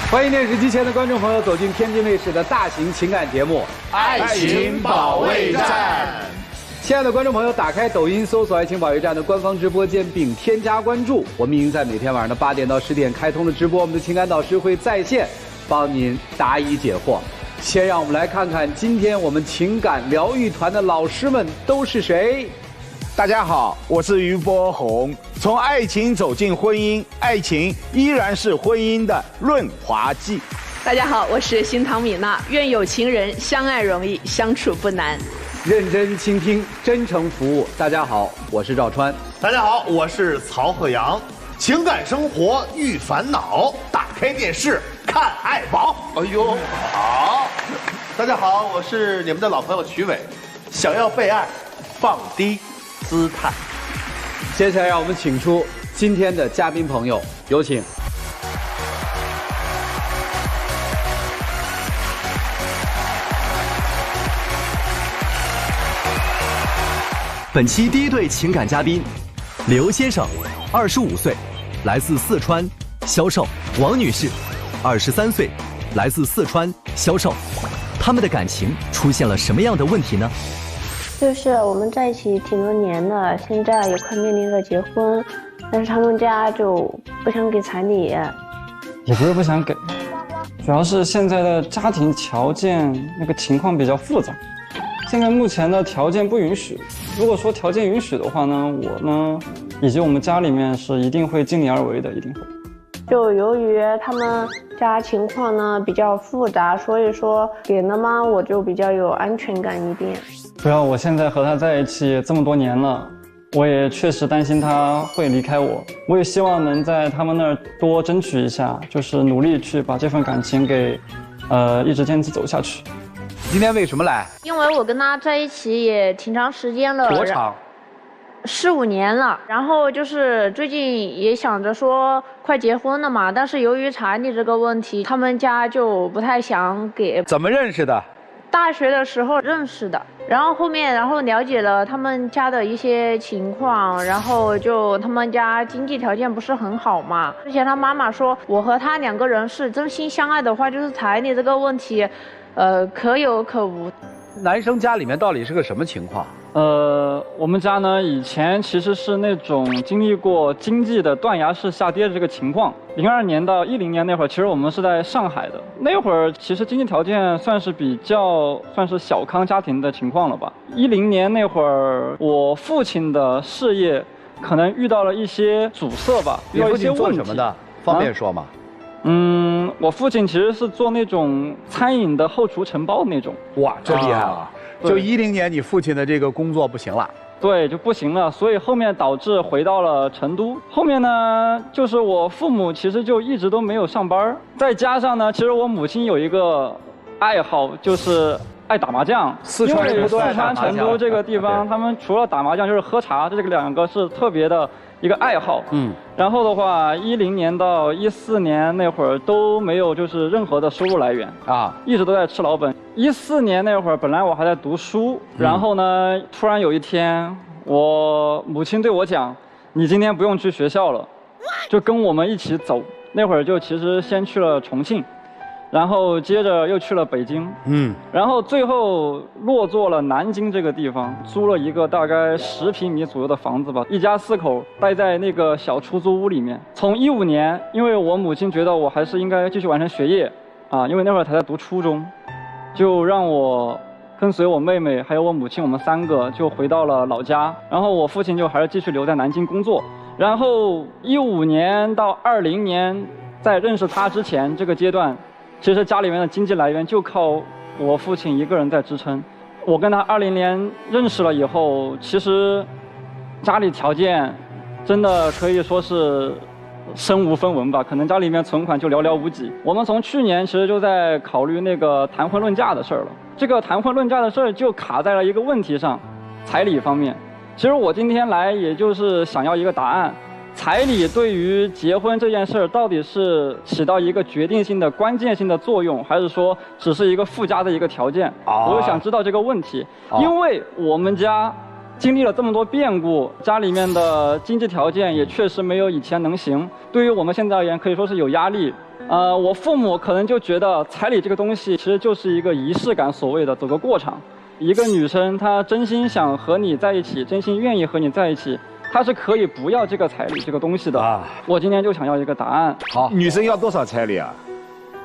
欢迎电视机前的观众朋友走进天津卫视的大型情感节目《爱情保卫战》。亲爱的观众朋友，打开抖音搜索“爱情保卫战”的官方直播间，并添加关注。我们已经在每天晚上的8点到10点开通了直播，我们的情感导师会在线帮您答疑解惑。先让我们来看看今天我们情感疗愈团的老师们都是谁。大家好，我是于波红。从爱情走进婚姻，爱情依然是婚姻的润滑剂。大家好，我是新唐米娜。愿有情人相爱容易，相处不难。认真倾听，真诚服务。大家好，我是赵川。大家好，我是曹鹤阳。情感生活遇烦恼，打开电视看爱宝。哎呦，好！大家好，我是你们的老朋友曲伟。想要被爱，放低姿态。接下来让我们请出今天的嘉宾朋友，有请。本期第一对情感嘉宾，刘先生，25岁，来自四川，销售；王女士，23岁，来自四川，销售。他们的感情出现了什么样的问题呢？就是我们在一起挺多年了，现在也快面临着结婚，但是他们家就不想给彩礼。也不是不想给，主要是现在的家庭条件那个情况比较复杂，现在目前的条件不允许。如果说条件允许的话呢，我呢以及我们家里面是一定会尽力而为的，一定会。就由于他们家情况呢比较复杂，所以说给了嘛，我就比较有安全感一点。主要我现在和他在一起这么多年了，我也确实担心他会离开我，我也希望能在他们那儿多争取一下，就是努力去把这份感情给一直坚持走下去。今天为什么来？因为我跟他在一起也挺长时间了，多长？4、5年了。然后就是最近也想着说快结婚了嘛，但是由于彩礼这个问题，他们家就不太想给。怎么认识的？大学的时候认识的，然后后面了解了他们家的一些情况，然后就他们家经济条件不是很好嘛。之前他妈妈说，我和他2个人是真心相爱的话，就是彩礼这个问题，可有可无。男生家里面到底是个什么情况？我们家呢以前其实是那种经历过经济的断崖式下跌的这个情况。02年到10年那会儿，其实我们是在上海的。那会儿其实经济条件算是算是小康家庭的情况了吧。10年那会儿，我父亲的事业可能遇到了一些阻塞吧，遇到一些问题。做什么的？方便说吗？我父亲其实是做那种餐饮的后厨承包那种。哇，真厉害了！就10年，你父亲的这个工作不行了。对，就不行了，所以后面导致回到了成都。后面呢，就是我父母其实就一直都没有上班，再加上呢，其实我母亲有一个爱好，就是爱打麻将。四川人都爱打麻将。成都这个地方，他们除了打麻将就是喝茶，这个2个是特别的一个爱好。然后的话，10年到14年那会儿都没有就是任何的收入来源啊，一直都在吃老本。14年那会儿，本来我还在读书，然后呢，突然有一天，我母亲对我讲：“你今天不用去学校了，就跟我们一起走。”那会儿就其实先去了重庆，然后接着又去了北京，然后最后落座了南京这个地方，租了一个大概10平米左右的房子吧，一家4口待在那个小出租屋里面。从15年，因为我母亲觉得我还是应该继续完成学业，因为那会儿才在读初中，就让我跟随我妹妹还有我母亲，我们3个就回到了老家，然后我父亲就还是继续留在南京工作。然后15年到20年，在认识他之前这个阶段，其实家里面的经济来源就靠我父亲一个人在支撑。我跟他20年认识了以后，其实家里条件真的可以说是身无分文吧，可能家里面存款就寥寥无几。我们从去年其实就在考虑那个谈婚论嫁的事儿了。这个谈婚论嫁的事儿就卡在了一个问题上，彩礼方面。其实我今天来也就是想要一个答案，彩礼对于结婚这件事儿到底是起到一个决定性的关键性的作用，还是说只是一个附加的一个条件？我想知道这个问题，因为我们家经历了这么多变故，家里面的经济条件也确实没有以前能行。对于我们现在而言，可以说是有压力。我父母可能就觉得彩礼这个东西其实就是一个仪式感，所谓的走个过场。一个女生她真心想和你在一起，真心愿意和你在一起，她是可以不要这个彩礼这个东西的啊。我今天就想要一个答案。好，女生要多少彩礼啊？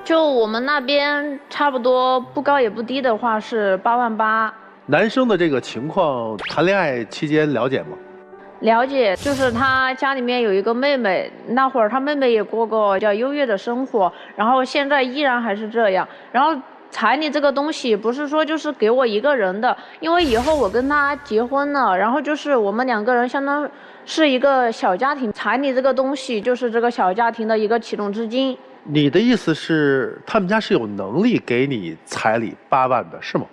就我们那边差不多不高也不低的话是8万8。男生的这个情况，谈恋爱期间了解吗？了解，就是他家里面有一个妹妹，那会儿他妹妹也过过比较优越的生活，然后现在依然还是这样。然后彩礼这个东西不是说就是给我一个人的，因为以后我跟他结婚了，然后就是我们2个人相当是一个小家庭，彩礼这个东西就是这个小家庭的一个启动资金。你的意思是他们家是有能力给你彩礼8万的，是吗？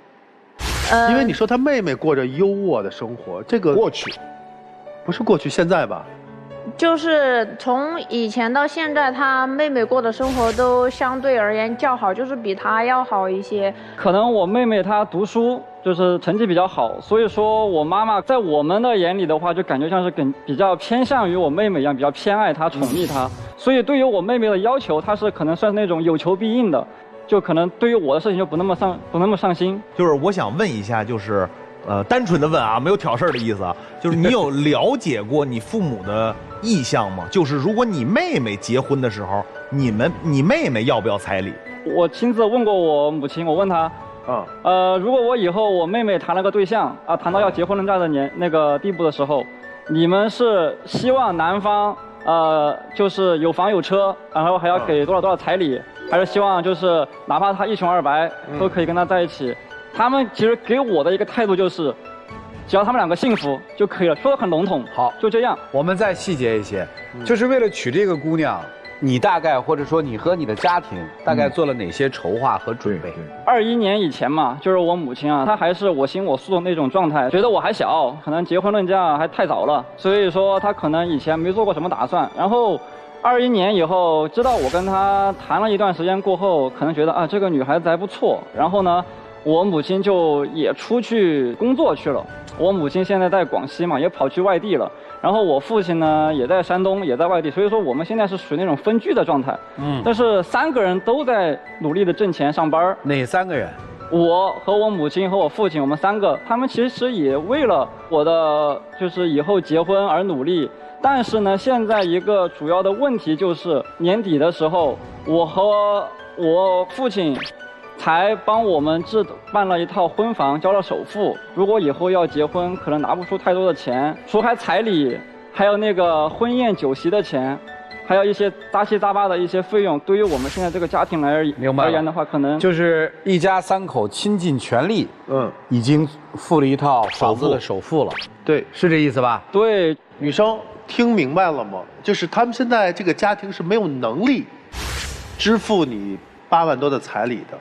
因为你说他妹妹过着优渥的生活，这个过去，不是过去，现在吧？就是从以前到现在，他妹妹过的生活都相对而言较好，就是比他要好一些。可能我妹妹她读书就是成绩比较好，所以说我妈妈在我们的眼里的话，就感觉像是比较偏向于我妹妹一样，比较偏爱她、宠溺她。所以对于我妹妹的要求，她是可能算是那种有求必应的，就可能对于我的事情就不那么上心。就是我想问一下，就是单纯的问啊，没有挑事儿的意思啊，就是你有了解过你父母的意向吗？就是如果你妹妹结婚的时候，你妹妹要不要彩礼？我亲自问过我母亲，我问她，如果我以后我妹妹谈了个对象啊，谈到要结婚的那个地步的时候，你们是希望男方就是有房有车，然后还要给多少彩礼，还是希望就是哪怕他一穷二白都可以跟他在一起？他们其实给我的一个态度就是，只要他们2个幸福就可以了，说得很笼统。好，就这样。我们再细节一些，就是为了娶这个姑娘，你大概或者说你和你的家庭大概做了哪些筹划和准备？21年以前嘛，就是我母亲啊，她还是我行我素的那种状态，觉得我还小，可能结婚论嫁还太早了，所以说她可能以前没做过什么打算。然后21年以后，知道我跟她谈了一段时间过后，可能觉得啊这个女孩子还不错，然后呢，我母亲就也出去工作去了。我母亲现在在广西嘛，也跑去外地了。然后我父亲呢也在山东，也在外地，所以说我们现在是属于那种分居的状态。但是3个人都在努力的挣钱上班。哪3个人？我和我母亲和我父亲，我们3个，他们其实也为了我的就是以后结婚而努力。但是呢，现在一个主要的问题就是年底的时候，我和我父亲才帮我们办了一套婚房，交了首付。如果以后要结婚，可能拿不出太多的钱，除开彩礼，还有那个婚宴酒席的钱，还有一些杂七杂八的一些费用。对于我们现在这个家庭而言的话，可能就是一家3口倾尽全力，已经付了一套房子的首付了。对，是这意思吧？对，女生听明白了吗？就是他们现在这个家庭是没有能力支付你8万多的彩礼的。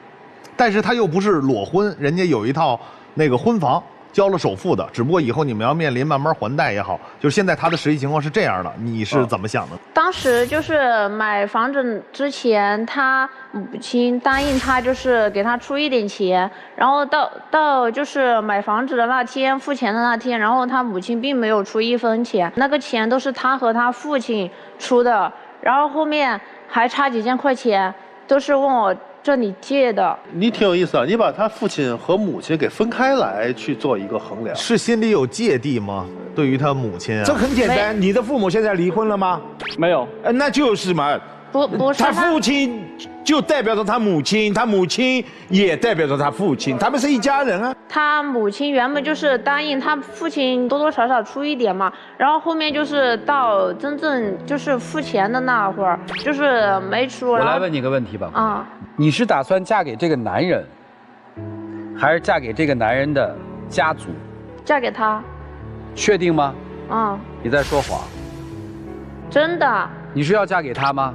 但是他又不是裸婚，人家有一套那个婚房，交了首付的。只不过以后你们要面临慢慢还贷也好，就是现在他的实际情况是这样的，你是怎么想的？当时就是买房子之前，他母亲答应他就是给他出一点钱，然后到就是买房子的那天付钱的那天，然后他母亲并没有出1分钱，那个钱都是他和他父亲出的，然后后面还差几千块钱，都是问我这里借的。你挺有意思啊，你把他父亲和母亲给分开来去做一个衡量，是心里有芥蒂吗？对于他母亲啊，这很简单，你的父母现在离婚了吗？没有。那就是嘛，不是他父亲就代表着他母亲，他母亲也代表着他父亲，他们是一家人啊。他母亲原本就是答应他父亲多多少少出一点嘛，然后后面就是到真正就是付钱的那会儿，就是没出。我来问你个问题吧，你是打算嫁给这个男人，还是嫁给这个男人的家族？嫁给他。确定吗？你在说谎。真的。你是要嫁给他吗？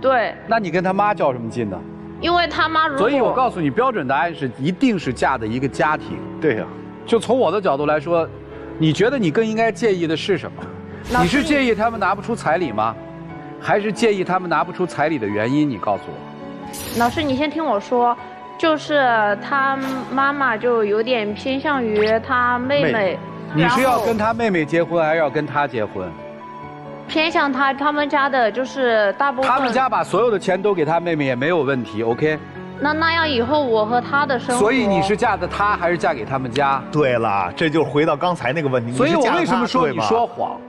对。那你跟他妈较什么劲呢？因为他妈如果……所以我告诉你，标准答案是一定是嫁的一个家庭。对呀。就从我的角度来说，你觉得你更应该介意的是什么？你是介意他们拿不出彩礼吗？还是介意他们拿不出彩礼的原因？你告诉我。老师，你先听我说，就是他妈妈就有点偏向于他妹妹。你是要跟他妹妹结婚，还是要跟他结婚？偏向他们家的就是大部分。他们家把所有的钱都给他妹妹也没有问题 ，OK？ 那样以后我和他的生活。所以你是嫁的他还是嫁给他们家？对了，这就回到刚才那个问题。所以我为什么说你说谎？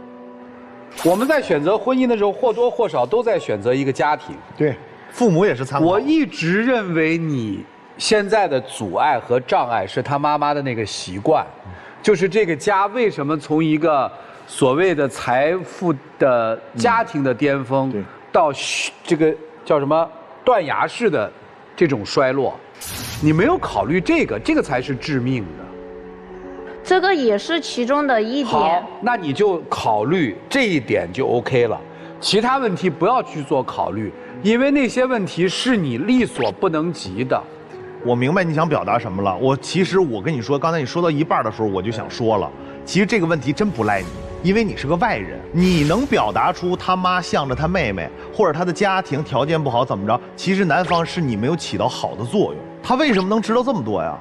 我们在选择婚姻的时候，或多或少都在选择一个家庭。对，父母也是参考。我一直认为你现在的阻碍和障碍是他妈妈的那个习惯，就是这个家为什么从一个所谓的财富的家庭的巅峰，到这个叫什么断崖式的这种衰落，你没有考虑这个才是致命的。这个也是其中的一点。好，那你就考虑这一点就 OK 了，其他问题不要去做考虑，因为那些问题是你力所不能及的。我明白你想表达什么了。其实我跟你说，刚才你说到一半的时候，我就想说了，其实这个问题真不赖你，因为你是个外人，你能表达出他妈向着他妹妹，或者他的家庭条件不好怎么着，其实男方是你没有起到好的作用。他为什么能知道这么多呀？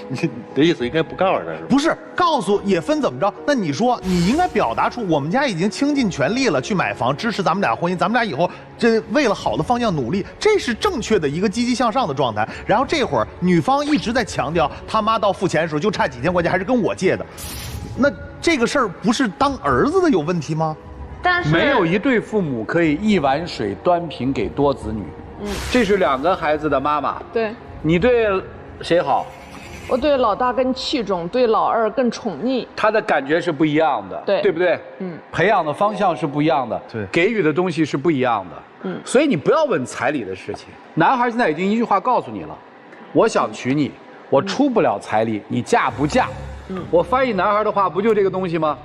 你的意思应该不告诉他是吧？不是，告诉也分怎么着。那你说你应该表达出我们家已经倾尽全力了去买房，支持咱们俩婚姻，咱们俩以后这为了好的方向努力，这是正确的一个积极向上的状态。然后这会儿女方一直在强调他妈到付钱的时候就差几千块钱，还是跟我借的，那这个事儿不是当儿子的有问题吗？但是没有一对父母可以一碗水端平给多子女。这是2个孩子的妈妈。对，你对谁好？我对老大更器重，对老二更宠溺。他的感觉是不一样的，对不对？培养的方向是不一样的，对，给予的东西是不一样的。所以你不要问彩礼的事情。男孩现在已经一句话告诉你了，我想娶你，我出不了彩礼，你嫁不嫁？我翻译男孩的话不就这个东西吗？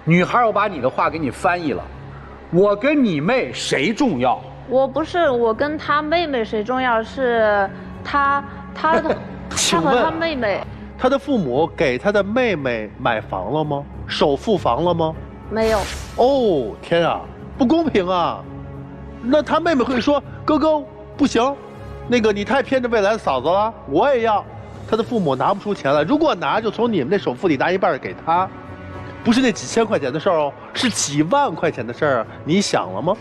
女孩，我把你的话给你翻译了，我跟你妹谁重要？我不是我跟他妹妹谁重要，是他和他妹妹。他的父母给他的妹妹买房了吗？首付房了吗？没有。哦，天啊，不公平啊！那他妹妹会说：“哥哥，不行，那个你太偏着未来的嫂子了，我也要。”他的父母拿不出钱来，如果拿，就从你们那首付里拿一半给他，不是那几千块钱的事儿哦，是几万块钱的事儿，你想了吗？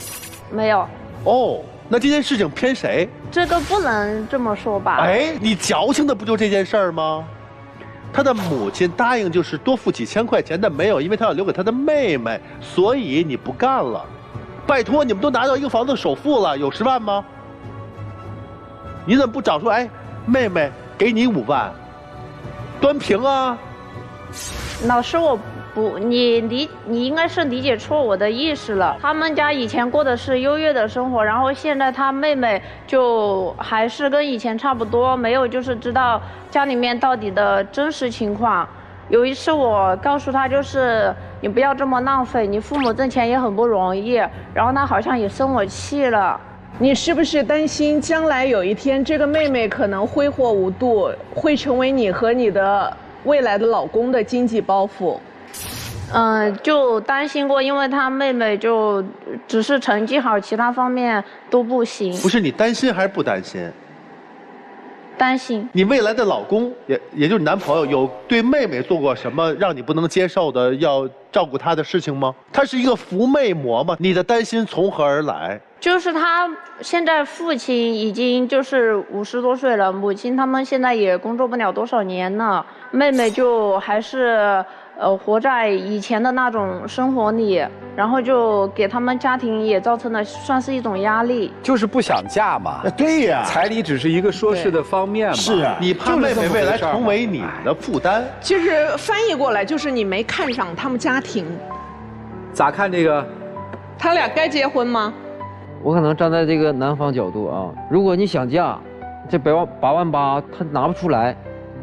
没有。哦，那这件事情偏谁？这个不能这么说吧？哎，你矫情的不就这件事儿吗？他的母亲答应就是多付几千块钱，但没有，因为他要留给他的妹妹，所以你不干了。拜托，你们都拿到一个房子首付了，有10万吗？你怎么不找出来？妹妹给你5万，端平啊！老师，我不，你应该是理解错我的意思了。他们家以前过的是优越的生活，然后现在他妹妹就还是跟以前差不多，没有就是知道家里面到底的真实情况。有一次我告诉他，就是你不要这么浪费，你父母挣钱也很不容易。然后他好像也生我气了。你是不是担心将来有一天这个妹妹可能挥霍无度，会成为你和你的未来的老公的经济包袱？就担心过，因为他妹妹就只是成绩好，其他方面都不行。不是你担心还是不担心？担心。你未来的老公也就是男朋友，有对妹妹做过什么让你不能接受的要照顾她的事情吗？他是一个扶妹魔吗？你的担心从何而来？就是他现在父亲已经就是50多岁了，母亲他们现在也工作不了多少年了，妹妹就还是活在以前的那种生活里，然后就给他们家庭也造成了算是一种压力，就是不想嫁嘛。对呀，彩礼只是一个说事的方面嘛。是啊，你怕妹妹未来成为你的负担。其实翻译过来就是你没看上他们家庭。咋看这个？他俩该结婚吗？我可能站在这个男方角度啊，如果你想嫁，这8万8他拿不出来，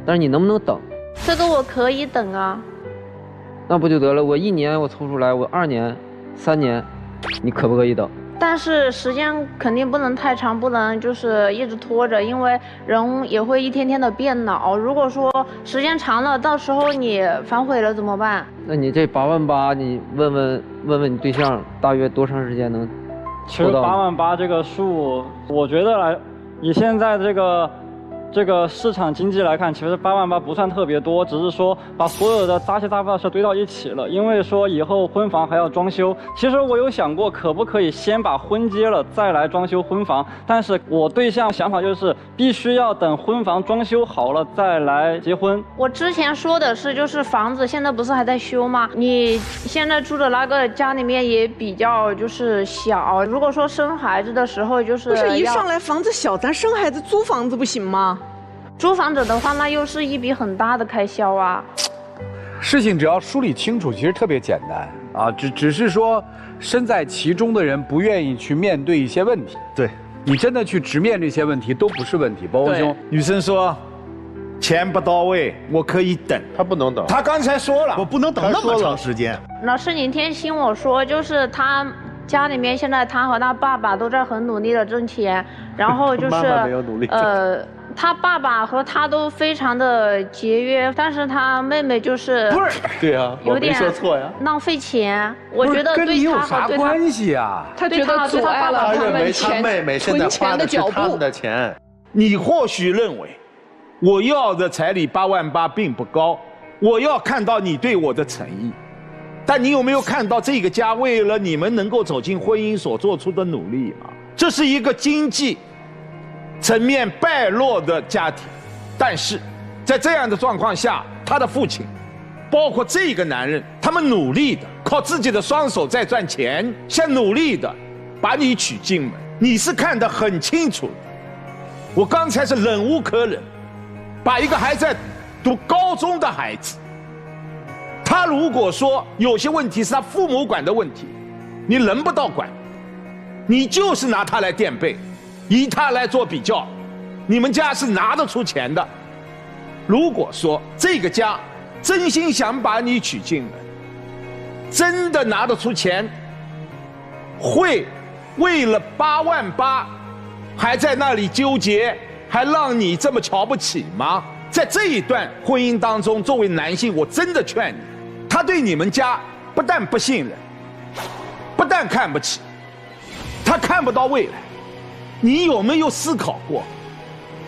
但是你能不能等？这个我可以等啊。那不就得了？我1年我抽出来，我2年、3年，你可不可以等？但是时间肯定不能太长，不能就是一直拖着，因为人也会一天天的变老。如果说时间长了，到时候你反悔了怎么办？那你这8万8，你问问你对象，大约多长时间能？其实8万8这个数，我觉得以现在这个这个市场经济来看，其实8万8不算特别多，只是说把所有的杂七杂八的事堆到一起了。因为说以后婚房还要装修，其实我有想过可不可以先把婚结了再来装修婚房，但是我对象想法就是必须要等婚房装修好了再来结婚。我之前说的是，就是房子现在不是还在修吗？你现在住的那个家里面也比较就是小，如果说生孩子的时候就是不是一上来房子小，咱生孩子租房子不行吗？租房子的话，那又是一笔很大的开销啊。事情只要梳理清楚，其实特别简单啊，只是说身在其中的人不愿意去面对一些问题。对，你真的去直面这些问题都不是问题。包兄，女生说，钱不到位，我可以等。他不能等。他刚才说了，我不能等那么长时间。老师，您听我说，就是他家里面现在他和他爸爸都在很努力的挣钱，然后就是妈妈没有努力他爸爸和他都非常的节约，但是他妹妹就是不是对啊，有点我没说错呀，浪费钱。我觉得跟你有啥对关系啊？他觉得阻碍了他们他妹妹现在花的是他们的钱。你或许认为我要的彩礼8万8并不高，我要看到你对我的诚意。但你有没有看到这个家为了你们能够走进婚姻所做出的努力啊？这是一个经济层面败落的家庭，但是在这样的状况下，他的父亲，包括这个男人，他们努力的靠自己的双手在赚钱，想努力的把你娶进门，你是看得很清楚的。我刚才是忍无可忍，把一个还在读高中的孩子，他如果说有些问题是他父母管的问题，你轮不到管，你就是拿他来垫背，以他来做比较，你们家是拿得出钱的。如果说这个家真心想把你娶进门，真的拿得出钱，会为了8万8还在那里纠结，还让你这么瞧不起吗？在这一段婚姻当中，作为男性，我真的劝你，他对你们家不但不信任，不但看不起，他看不到未来。你有没有思考过，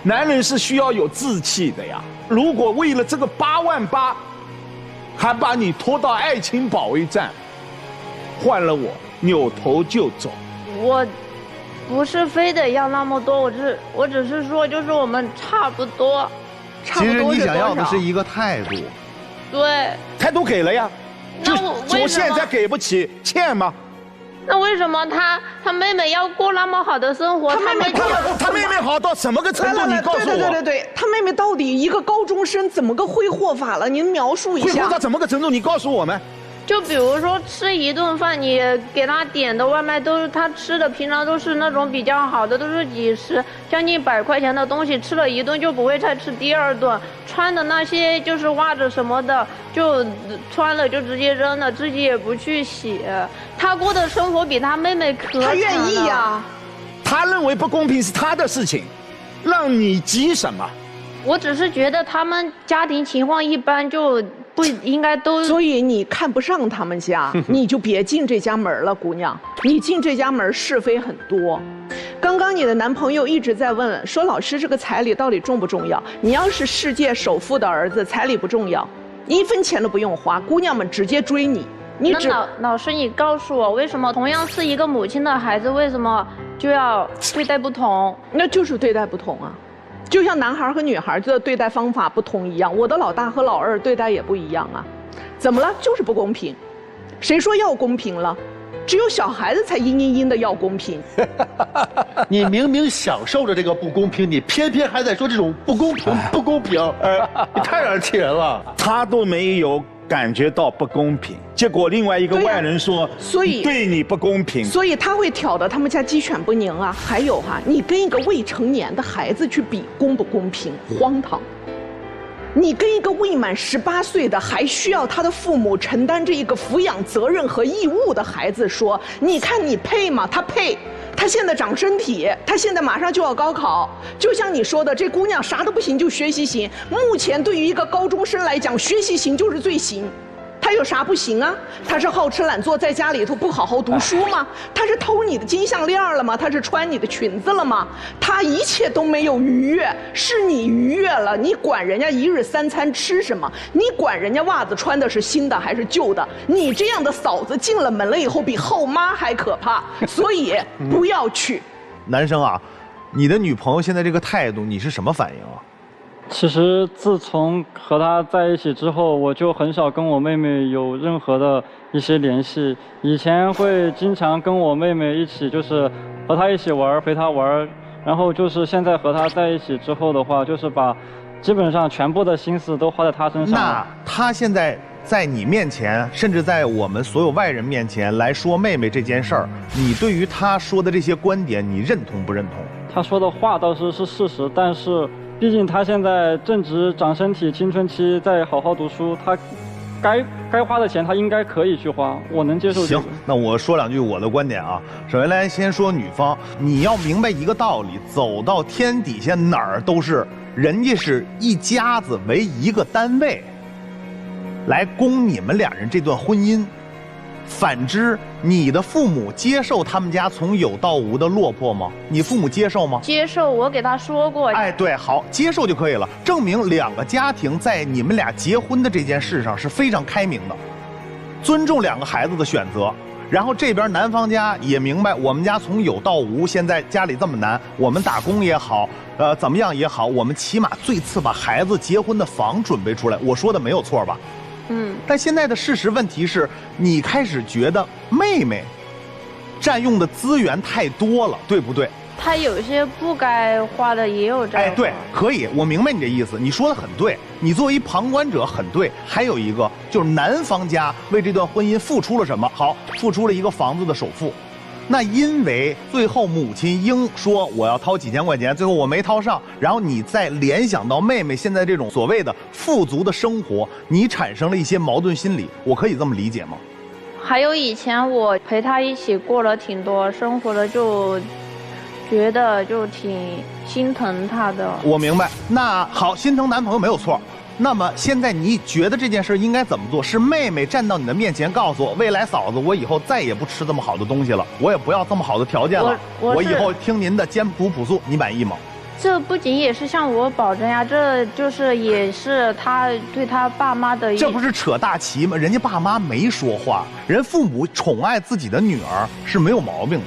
男人是需要有志气的呀？如果为了这个8万8，还把你拖到爱情保卫战，换了我扭头就走。我不是非得要那么多，我只是说，就是我们差不多。其实你想要的是一个态度。对，态度给了呀，就我现在给不起，欠吗？那为什么他妹妹要过那么好的生活？他妹妹好到什么个程度？你告诉我。对，他妹妹到底一个高中生怎么个挥霍法了？您描述一下。挥霍到怎么个程度？你告诉我们。就比如说吃一顿饭，你给他点的外卖都是他吃的，平常都是那种比较好的，都是几十将近100块钱的东西，吃了一顿就不会再吃第二顿。穿的那些就是袜子什么的，就穿了就直接扔了，自己也不去洗。他过的生活比他妹妹可他愿意呀。他认为不公平是他的事情，让你急什么？我只是觉得他们家庭情况一般，就不应该都。所以你看不上他们家，你就别进这家门了，姑娘。你进这家门是非很多。刚刚你的男朋友一直在问说，老师这个彩礼到底重不重要？你要是世界首富的儿子，彩礼不重要，1分钱都不用花，姑娘们直接追你。老师，你告诉我，为什么同样是一个母亲的孩子，为什么就要对待不同？那就是对待不同啊。就像男孩和女孩的对待方法不同一样，我的老大和老二对待也不一样啊。怎么了？就是不公平。谁说要公平了？只有小孩子才嘤的要公平。你明明享受着这个不公平，你偏偏还在说这种不公平，不公平，你太让人气人了。他都没有感觉到不公平，结果另外一个外人说，所以对你不公平，所以他会挑得他们家鸡犬不宁啊。还有哈，你跟一个未成年的孩子去比公不公平，荒唐。你跟一个未满18岁的还需要他的父母承担这一个抚养责任和义务的孩子说，你看你配吗？他配。他现在长身体，他现在马上就要高考，就像你说的，这姑娘啥都不行，就学习行。目前对于一个高中生来讲，学习行就是最行。他他有啥不行啊？他是好吃懒做，在家里头不好好读书吗？他是偷你的金项链了吗？他是穿你的裙子了吗？他一切都没有逾越，是你逾越了。你管人家一日三餐吃什么？你管人家袜子穿的是新的还是旧的？你这样的嫂子进了门了以后，比后妈还可怕。所以不要去。男生啊，你的女朋友现在这个态度，你是什么反应啊？其实自从和她在一起之后，我就很少跟我妹妹有任何的一些联系。以前会经常跟我妹妹一起，就是和她一起玩，陪她玩。然后就是现在和她在一起之后的话，就是把基本上全部的心思都花在她身上。那她现在在你面前，甚至在我们所有外人面前来说妹妹这件事儿，你对于她说的这些观点，你认同不认同？她说的话倒是事实，但是。毕竟他现在正值长身体青春期，在好好读书，他该花的钱他应该可以去花，我能接受。行，那我说两句我的观点啊。首先来先说女方，你要明白一个道理，走到天底下哪儿都是人家是一家子为一个单位，来供你们俩人这段婚姻。反之，你的父母接受他们家从有到无的落魄吗？你父母接受吗？接受，我给他说过。哎，对，好，接受就可以了，证明两个家庭在你们俩结婚的这件事上是非常开明的，尊重两个孩子的选择。然后这边男方家也明白，我们家从有到无，现在家里这么难，我们打工也好，怎么样也好，我们起码最次把孩子结婚的房准备出来。我说的没有错吧？但现在的事实问题是，你开始觉得妹妹占用的资源太多了，对不对？她有些不该花的也有这。哎，对，可以，我明白你这意思，你说的很对，你作为一旁观者很对。还有一个就是男方家为这段婚姻付出了什么？好，付出了一个房子的首付。那因为最后母亲应说我要掏几千块钱，最后我没掏上，然后你再联想到妹妹现在这种所谓的富足的生活，你产生了一些矛盾心理，我可以这么理解吗？还有以前我陪她一起过了挺多生活的，就觉得就挺心疼她的。我明白，那好，心疼男朋友没有错。那么现在你觉得这件事应该怎么做？是妹妹站到你的面前告诉我，未来嫂子，我以后再也不吃这么好的东西了，我也不要这么好的条件了，我以后听您的艰苦朴素，你满意吗？这不仅也是向我保证呀，这就是也是他对他爸妈的。这不是扯大旗吗？人家爸妈没说话，人父母宠爱自己的女儿是没有毛病的。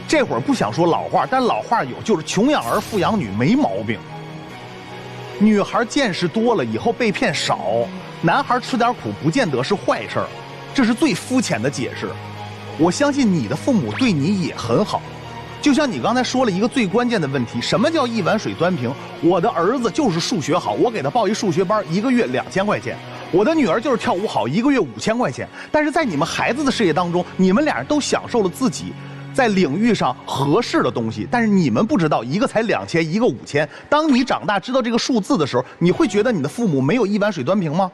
这会儿不想说老话，但老话有，就是穷养儿富养女没毛病。女孩见识多了以后被骗少，男孩吃点苦不见得是坏事儿，这是最肤浅的解释。我相信你的父母对你也很好，就像你刚才说了一个最关键的问题，什么叫一碗水端平？我的儿子就是数学好，我给他报一数学班，一个月2000块钱。我的女儿就是跳舞好，一个月5000块钱。但是在你们孩子的事业当中，你们俩人都享受了自己在领域上合适的东西，但是你们不知道，一个才2000，一个5000。当你长大知道这个数字的时候，你会觉得你的父母没有一碗水端平吗？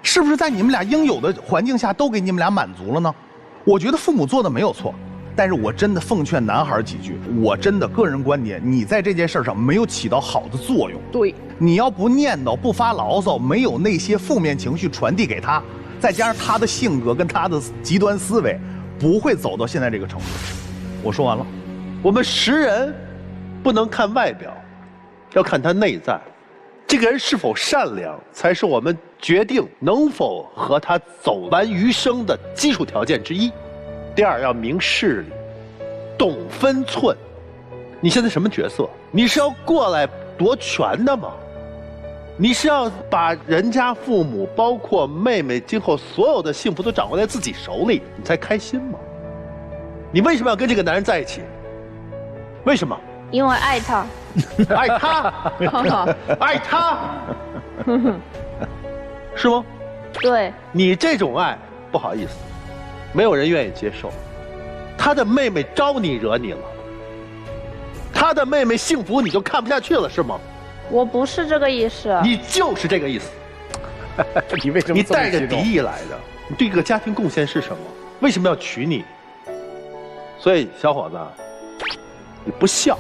是不是在你们俩应有的环境下都给你们俩满足了呢？我觉得父母做的没有错，但是我真的奉劝男孩几句，我真的个人观点，你在这件事上没有起到好的作用。对，你要不念叨，不发牢骚，没有那些负面情绪传递给他，再加上他的性格跟他的极端思维，不会走到现在这个程度。我说完了。我们识人不能看外表，要看他内在。这个人是否善良，才是我们决定能否和他走完余生的基础条件之一。第二，要明事理，懂分寸。你现在什么角色？你是要过来夺权的吗？你是要把人家父母，包括妹妹今后所有的幸福都掌握在自己手里，你才开心吗？你为什么要跟这个男人在一起？为什么？因为爱他。爱他？爱他？是吗？对。你这种爱，不好意思，没有人愿意接受。他的妹妹招你惹你了，他的妹妹幸福你就看不下去了是吗？我不是这个意思。你就是这个意思。你为什么你带着敌意来的？你对这个家庭贡献是什么？为什么要娶你？所以小伙子，你不孝。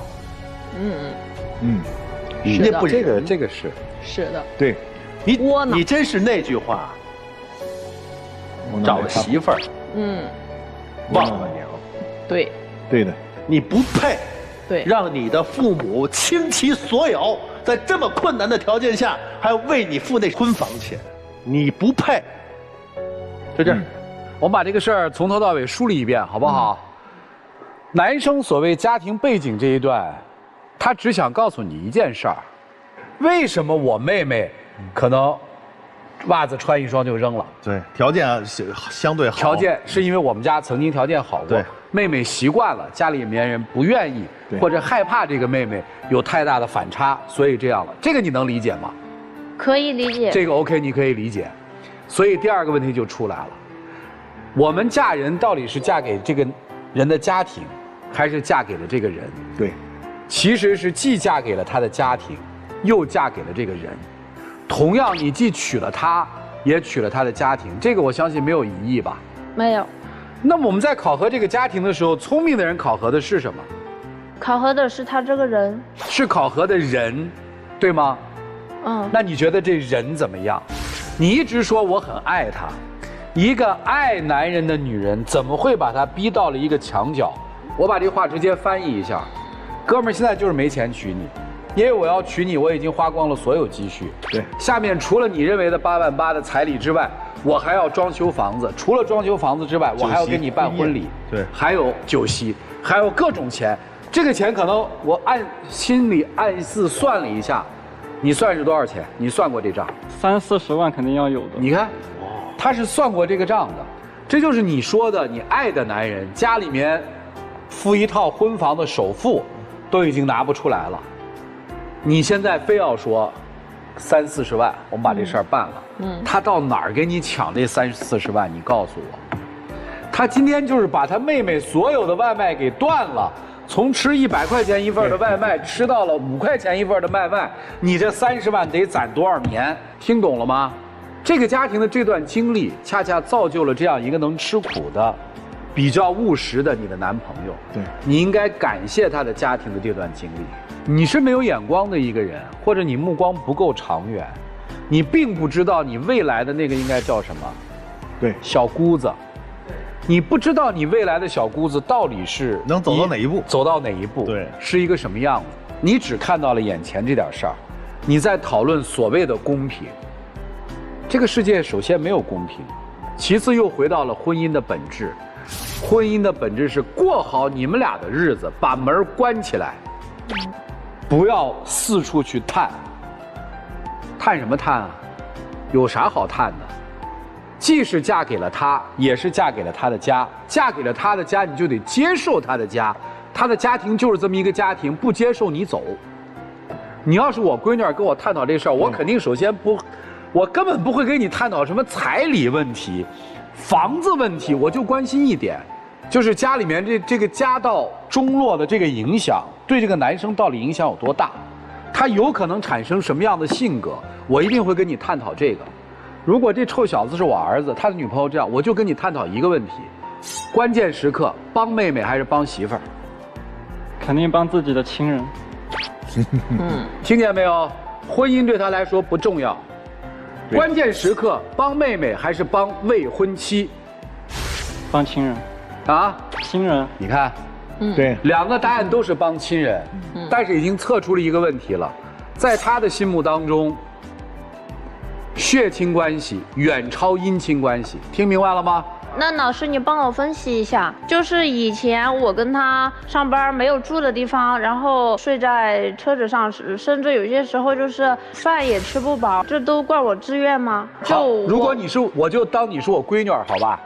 人家不这个是是的。对，你真是那句话，找媳妇儿，忘了娘。对，对的，你不配，对，让你的父母倾其所有，在这么困难的条件下，还要为你付那婚房钱，你不配。就这样，我们把这个事儿从头到尾梳理一遍，好不好？男生所谓家庭背景这一段，他只想告诉你一件事儿：为什么我妹妹可能袜子穿一双就扔了？对，条件相对好。条件是因为我们家曾经条件好过，对，妹妹习惯了，家里面人不愿意或者害怕这个妹妹有太大的反差，所以这样了。这个你能理解吗？可以理解。这个 OK， 你可以理解。所以第二个问题就出来了：我们嫁人到底是嫁给这个人的家庭，还是嫁给了这个人？对，其实是既嫁给了他的家庭，又嫁给了这个人。同样，你既娶了他，也娶了他的家庭，这个我相信没有疑义吧？没有。那么我们在考核这个家庭的时候，聪明的人考核的是什么？考核的是他这个人。是考核的人，对吗？那你觉得这人怎么样？你一直说我很爱他，一个爱男人的女人怎么会把他逼到了一个墙角？我把这话直接翻译一下，哥们儿现在就是没钱娶你，因为我要娶你，我已经花光了所有积蓄。对，下面除了你认为的8万8的彩礼之外，我还要装修房子，除了装修房子之外，我还要给你办婚礼，对，还有酒席，还有各种钱。这个钱可能我心里暗自算了一下，你算是多少钱？你算过这账？30、40万肯定要有的。你看，他是算过这个账的。这就是你说的你爱的男人，家里面付一套婚房的首付都已经拿不出来了，你现在非要说30、40万，我们把这事儿办了。他到哪儿给你抢这30、40万？你告诉我。他今天就是把他妹妹所有的外卖给断了。从吃100块钱一份的外卖，吃到了5块钱一份的外卖，你这30万得攒多少年？听懂了吗？这个家庭的这段经历，恰恰造就了这样一个能吃苦的、比较务实的你的男朋友。对，你应该感谢他的家庭的这段经历。你是没有眼光的一个人，或者你目光不够长远，你并不知道你未来的那个应该叫什么？对，小姑子。你不知道你未来的小姑子到底是能走到哪一步，走到哪一步，对，是一个什么样子？你只看到了眼前这点事儿，你在讨论所谓的公平。这个世界首先没有公平，其次又回到了婚姻的本质。婚姻的本质是过好你们俩的日子，把门关起来，不要四处去探。探什么探啊？有啥好探的？既是嫁给了他，也是嫁给了他的家。嫁给了他的家，你就得接受他的家，他的家庭就是这么一个家庭，不接受你走。你要是我闺女跟我探讨这事儿，我肯定首先不，我根本不会跟你探讨什么彩礼问题、房子问题，我就关心一点，就是家里面这个家道中落的这个影响，对这个男生到底影响有多大，他有可能产生什么样的性格，我一定会跟你探讨这个。如果这臭小子是我儿子，他的女朋友这样，我就跟你探讨一个问题：关键时刻帮妹妹还是帮媳妇儿？肯定帮自己的亲人。听见没有？婚姻对他来说不重要，关键时刻帮妹妹还是帮未婚妻？帮亲人。啊？亲人。你看，对，两个答案都是帮亲人，但是已经测出了一个问题了，在他的心目当中。血亲关系远超姻亲关系，听明白了吗？那老师，你帮我分析一下，就是以前我跟他上班没有住的地方，然后睡在车子上，甚至有些时候就是饭也吃不饱，这都怪我自愿吗？好，如果你是，我就当你是我闺女儿，好吧？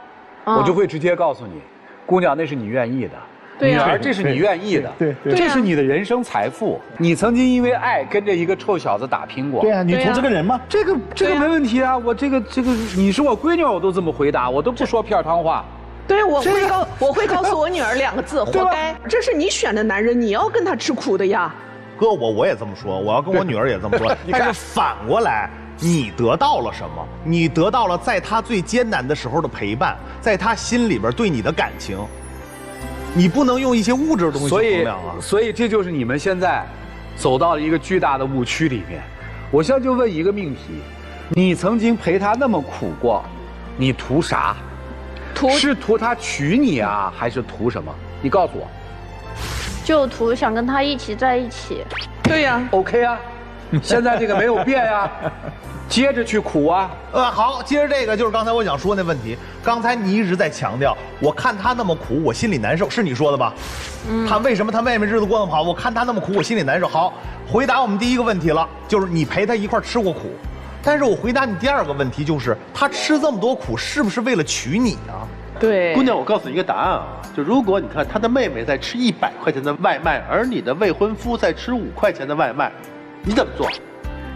我就会直接告诉你，姑娘，那是你愿意的。女儿，这是你愿意的，对，这是你的人生财富。你曾经因为爱跟着一个臭小子打拼过，对啊，你图这个人吗？这个没问题啊，我这个，你是我闺女，我都这么回答，我都不说片汤话。对，我会告诉我女儿2个字：活该。这是你选的男人，你要跟他吃苦的呀。哥，我也这么说，我要跟我女儿也这么说。但是反过来，你得到了什么？你得到了在他最艰难的时候的陪伴，在他心里边对你的感情。你不能用一些物质的东西去衡量啊！所以这就是你们现在走到了一个巨大的误区里面。我现在就问一个命题：你曾经陪他那么苦过，你图啥？是图他娶你啊，还是图什么？你告诉我。就图想跟他一起在一起。对呀，OK 啊，现在这个没有变呀，接着去苦啊。好，接着这个就是刚才我想说那问题。刚才你一直在强调，我看他那么苦，我心里难受，是你说的吧？他为什么他妹妹日子过那么好？我看他那么苦，我心里难受。好，回答我们第一个问题了，就是你陪他一块吃过苦。但是我回答你第二个问题，就是他吃这么多苦，是不是为了娶你啊？对，姑娘，我告诉你一个答案啊，就如果你看他的妹妹在吃100块钱的外卖，而你的未婚夫在吃5块钱的外卖，你怎么做？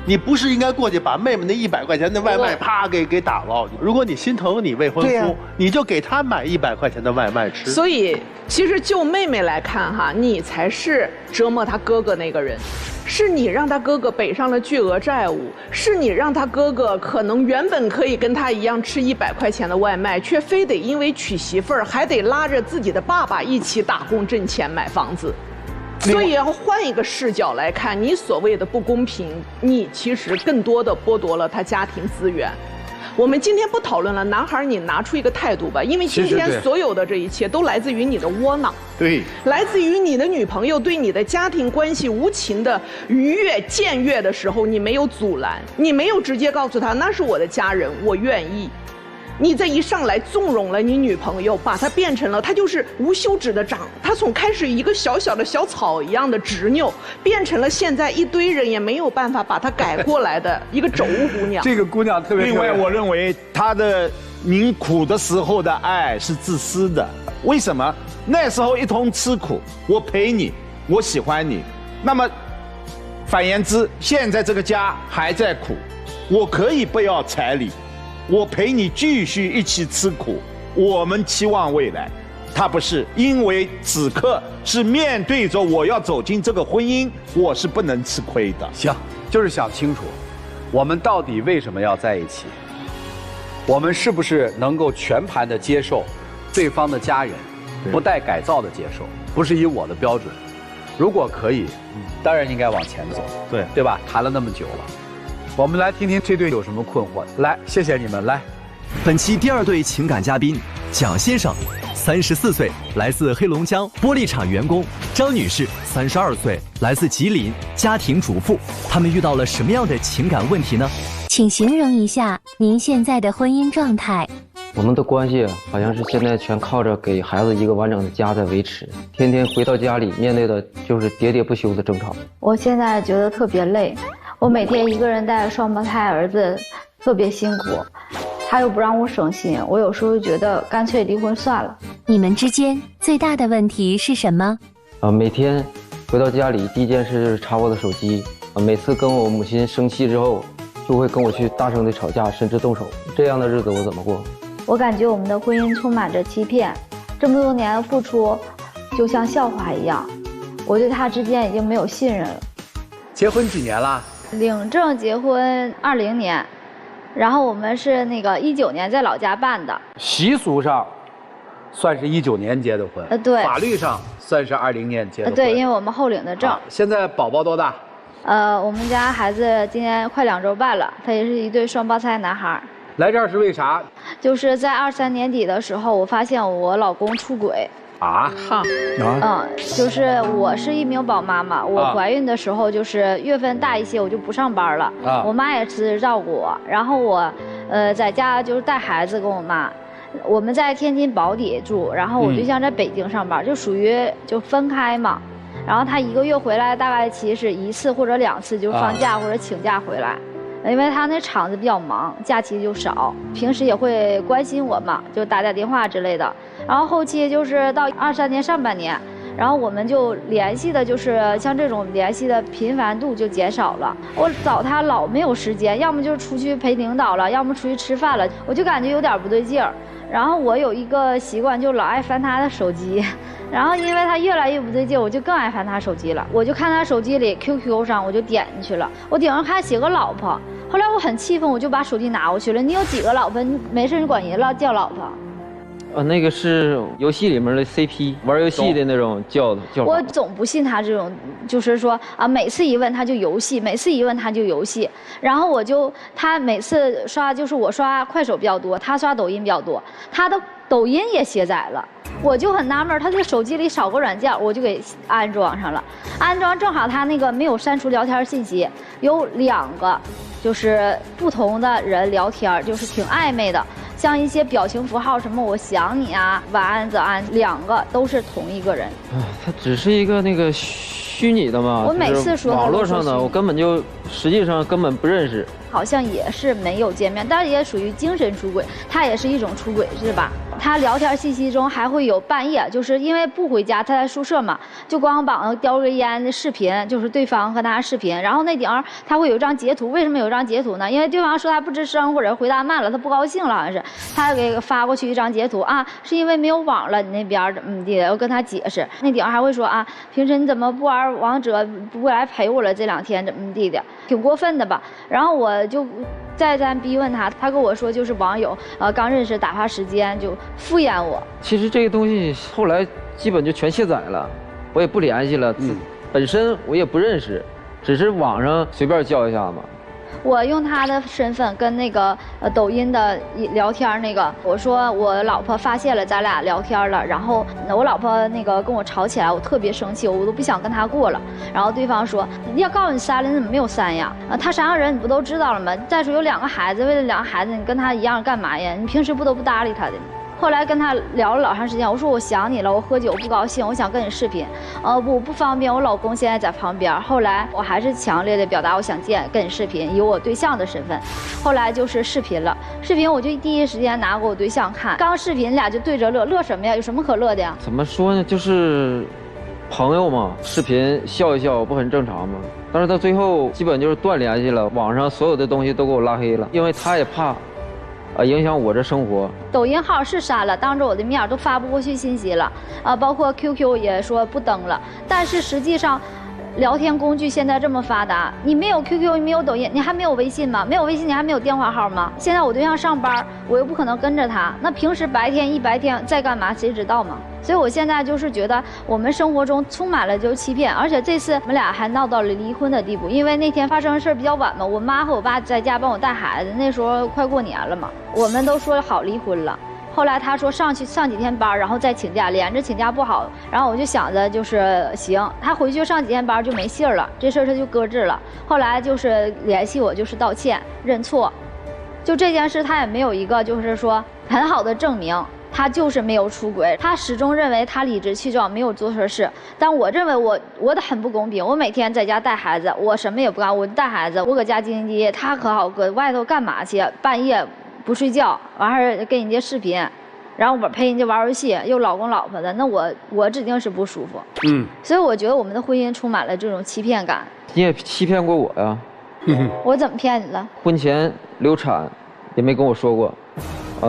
你不是应该过去把妹妹那100块钱的外卖啪给打了？如果你心疼你未婚夫，你就给他买100块钱的外卖吃。所以，其实就妹妹来看哈，你才是折磨他哥哥那个人。是你让他哥哥背上了巨额债务，是你让他哥哥可能原本可以跟他一样吃100块钱的外卖，却非得因为娶媳妇儿还得拉着自己的爸爸一起打工挣钱买房子。所以要换一个视角来看，你所谓的不公平，你其实更多的剥夺了他家庭资源。我们今天不讨论了，男孩你拿出一个态度吧，因为今天所有的这一切都来自于你的窝囊，对，来自于你的女朋友对你的家庭关系无情的逾越僭越的时候，你没有阻拦，你没有直接告诉他那是我的家人，我愿意。你这一上来纵容了你女朋友，把她变成了她就是无休止的长，她从开始一个小小的小草一样的执拗，变成了现在一堆人也没有办法把她改过来的一个轴姑娘。这个姑娘特别。另外，我认为她的您苦的时候的爱是自私的。为什么？那时候一同吃苦，我陪你，我喜欢你。那么，反言之，现在这个家还在苦，我可以不要彩礼。我陪你继续一起吃苦，我们期望未来。他不是，因为此刻是面对着我要走进这个婚姻，我是不能吃亏的。行，就是想清楚，我们到底为什么要在一起？我们是不是能够全盘的接受对方的家人，不带改造的接受，不是以我的标准。如果可以，当然应该往前走，对吧？谈了那么久了。我们来听听这对有什么困惑。来，谢谢你们。来，本期第二对情感嘉宾蒋先生，34岁，来自黑龙江，玻璃厂员工；张女士，32岁，来自吉林，家庭主妇。他们遇到了什么样的情感问题呢？请形容一下您现在的婚姻状态。我们的关系好像是现在全靠着给孩子一个完整的家在维持，天天回到家里面对的就是喋喋不休的争吵。我现在觉得特别累。我每天一个人带着双胞胎儿子，特别辛苦，他又不让我省心，我有时候觉得干脆离婚算了。你们之间最大的问题是什么？每天回到家里第一件事就是查我的手机，每次跟我母亲生气之后，就会跟我去大声的吵架，甚至动手。这样的日子我怎么过？我感觉我们的婚姻充满着欺骗，这么多年的付出，就像笑话一样。我对他之间已经没有信任了。结婚几年了？领证结婚20年，然后我们是那个19年在老家办的。习俗上算是19年结的婚，对。法律上算是20年结的婚，对，因为我们后领的证。现在宝宝多大？我们家孩子今年快2周半了，他也是一对双胞胎男孩。来这儿是为啥？就是在23年底的时候，我发现我老公出轨。啊，就是我是一名宝妈嘛，我怀孕的时候就是月份大一些，我就不上班了，我妈也辞职照顾我，然后我，在家就是带孩子跟我妈，我们在天津宝坻住，然后我对象在北京上班，就属于就分开嘛，然后他1个月回来大概其实1次或者2次就放假或者请假回来。因为他那厂子比较忙，假期就少，平时也会关心我嘛，就打电话之类的。然后后期就是到23年上半年，然后我们就联系的，就是像这种联系的频繁度就减少了。我找他老没有时间，要么就是出去陪领导了，要么出去吃饭了，我就感觉有点不对劲儿。然后我有一个习惯，就老爱翻他的手机。然后因为他越来越不对劲，我就更爱翻他手机了。我就看他手机里 QQ 上，我就点进去了。我顶上还写个老婆。后来我很气愤，我就把手机拿过去了。你有几个老婆？你没事你管人叫老婆。那个是游戏里面的 CP， 玩游戏的那种叫法。我总不信他这种，就是说啊，每次一问他就游戏，每次一问他就游戏。然后他每次刷，就是我刷快手比较多，他刷抖音比较多，他的抖音也卸载了。我就很纳闷，他这手机里少个软件，我就给安装上了。安装正好他那个没有删除聊天信息，有2个，就是不同的人聊天，就是挺暧昧的，像一些表情符号什么我想你啊，晚安早安，2个都是同一个人。他只是一个那个虚拟的嘛，我每次说网络上的，我根本就实际上根本不认识。好像也是没有见面，但是也属于精神出轨，他也是一种出轨，是吧？他聊天信息中还会有半夜，就是因为不回家，他在宿舍嘛，就光膀子叼着烟的视频，就是对方和他视频，然后那顶儿他会有一张截图，为什么有一张截图呢？因为对方说他不吱声或者回答慢了，他不高兴了，好像是他给发过去一张截图啊，是因为没有网了，你那边怎么地的，要跟他解释。那顶儿还会说啊，平时你怎么不玩王者，不来陪我了？这2天怎么地的，挺过分的吧？然后我就再三逼问他，他跟我说就是网友，刚认识打发时间，就敷衍我。其实这个东西后来基本就全卸载了，我也不联系了。本身我也不认识，只是网上随便叫一下嘛。我用他的身份跟那个抖音的聊天那个，我说我老婆发现了咱俩聊天了，然后我老婆那个跟我吵起来，我特别生气，我都不想跟他过了。然后对方说要告诉你删了，你怎么没有删呀？他啥样人你不都知道了吗？再说有2个孩子，为了2个孩子你跟他一样干嘛呀？你平时不都不搭理他的吗？后来跟他聊了老长时间，我说我想你了，我喝酒不高兴，我想跟你视频，不方便，我老公现在在旁边。后来我还是强烈的表达我想跟你视频，以我对象的身份。后来就是视频了，视频我就第一时间拿给我对象看，刚视频俩就对着乐，乐什么呀？有什么可乐的呀？怎么说呢？就是朋友嘛，视频笑一笑不很正常吗？但是到最后基本就是断联系了，网上所有的东西都给我拉黑了，因为他也怕。影响我这生活。抖音号是删了，当着我的面都发不过去信息了，包括 QQ 也说不登了。但是实际上，聊天工具现在这么发达，你没有 QQ， 你没有抖音，你还没有微信吗？没有微信，你还没有电话号吗？现在我对象上班，我又不可能跟着他，那平时白天在干嘛，谁知道吗？所以我现在就是觉得我们生活中充满了就欺骗，而且这次我们俩还闹到了离婚的地步，因为那天发生的事比较晚嘛，我妈和我爸在家帮我带孩子，那时候快过年了嘛，我们都说好离婚了。后来他说上几天班，然后再请假，连着请假不好，然后我就想着就是行，他回去上几天班就没信儿了，这事儿他就搁置了。后来就是联系我，就是道歉认错，就这件事他也没有一个就是说很好的证明。他就是没有出轨，他始终认为他理直气壮，没有做错事。但我认为我的很不公平，我每天在家带孩子，我什么也不干，我带孩子，我搁家兢兢业业，他可好搁外头干嘛去？半夜不睡觉，完事儿跟人家视频，然后我陪人家玩游戏，又老公老婆的，那我指定是不舒服。所以我觉得我们的婚姻充满了这种欺骗感。你也欺骗过我呀？我怎么骗你了？婚前流产，也没跟我说过，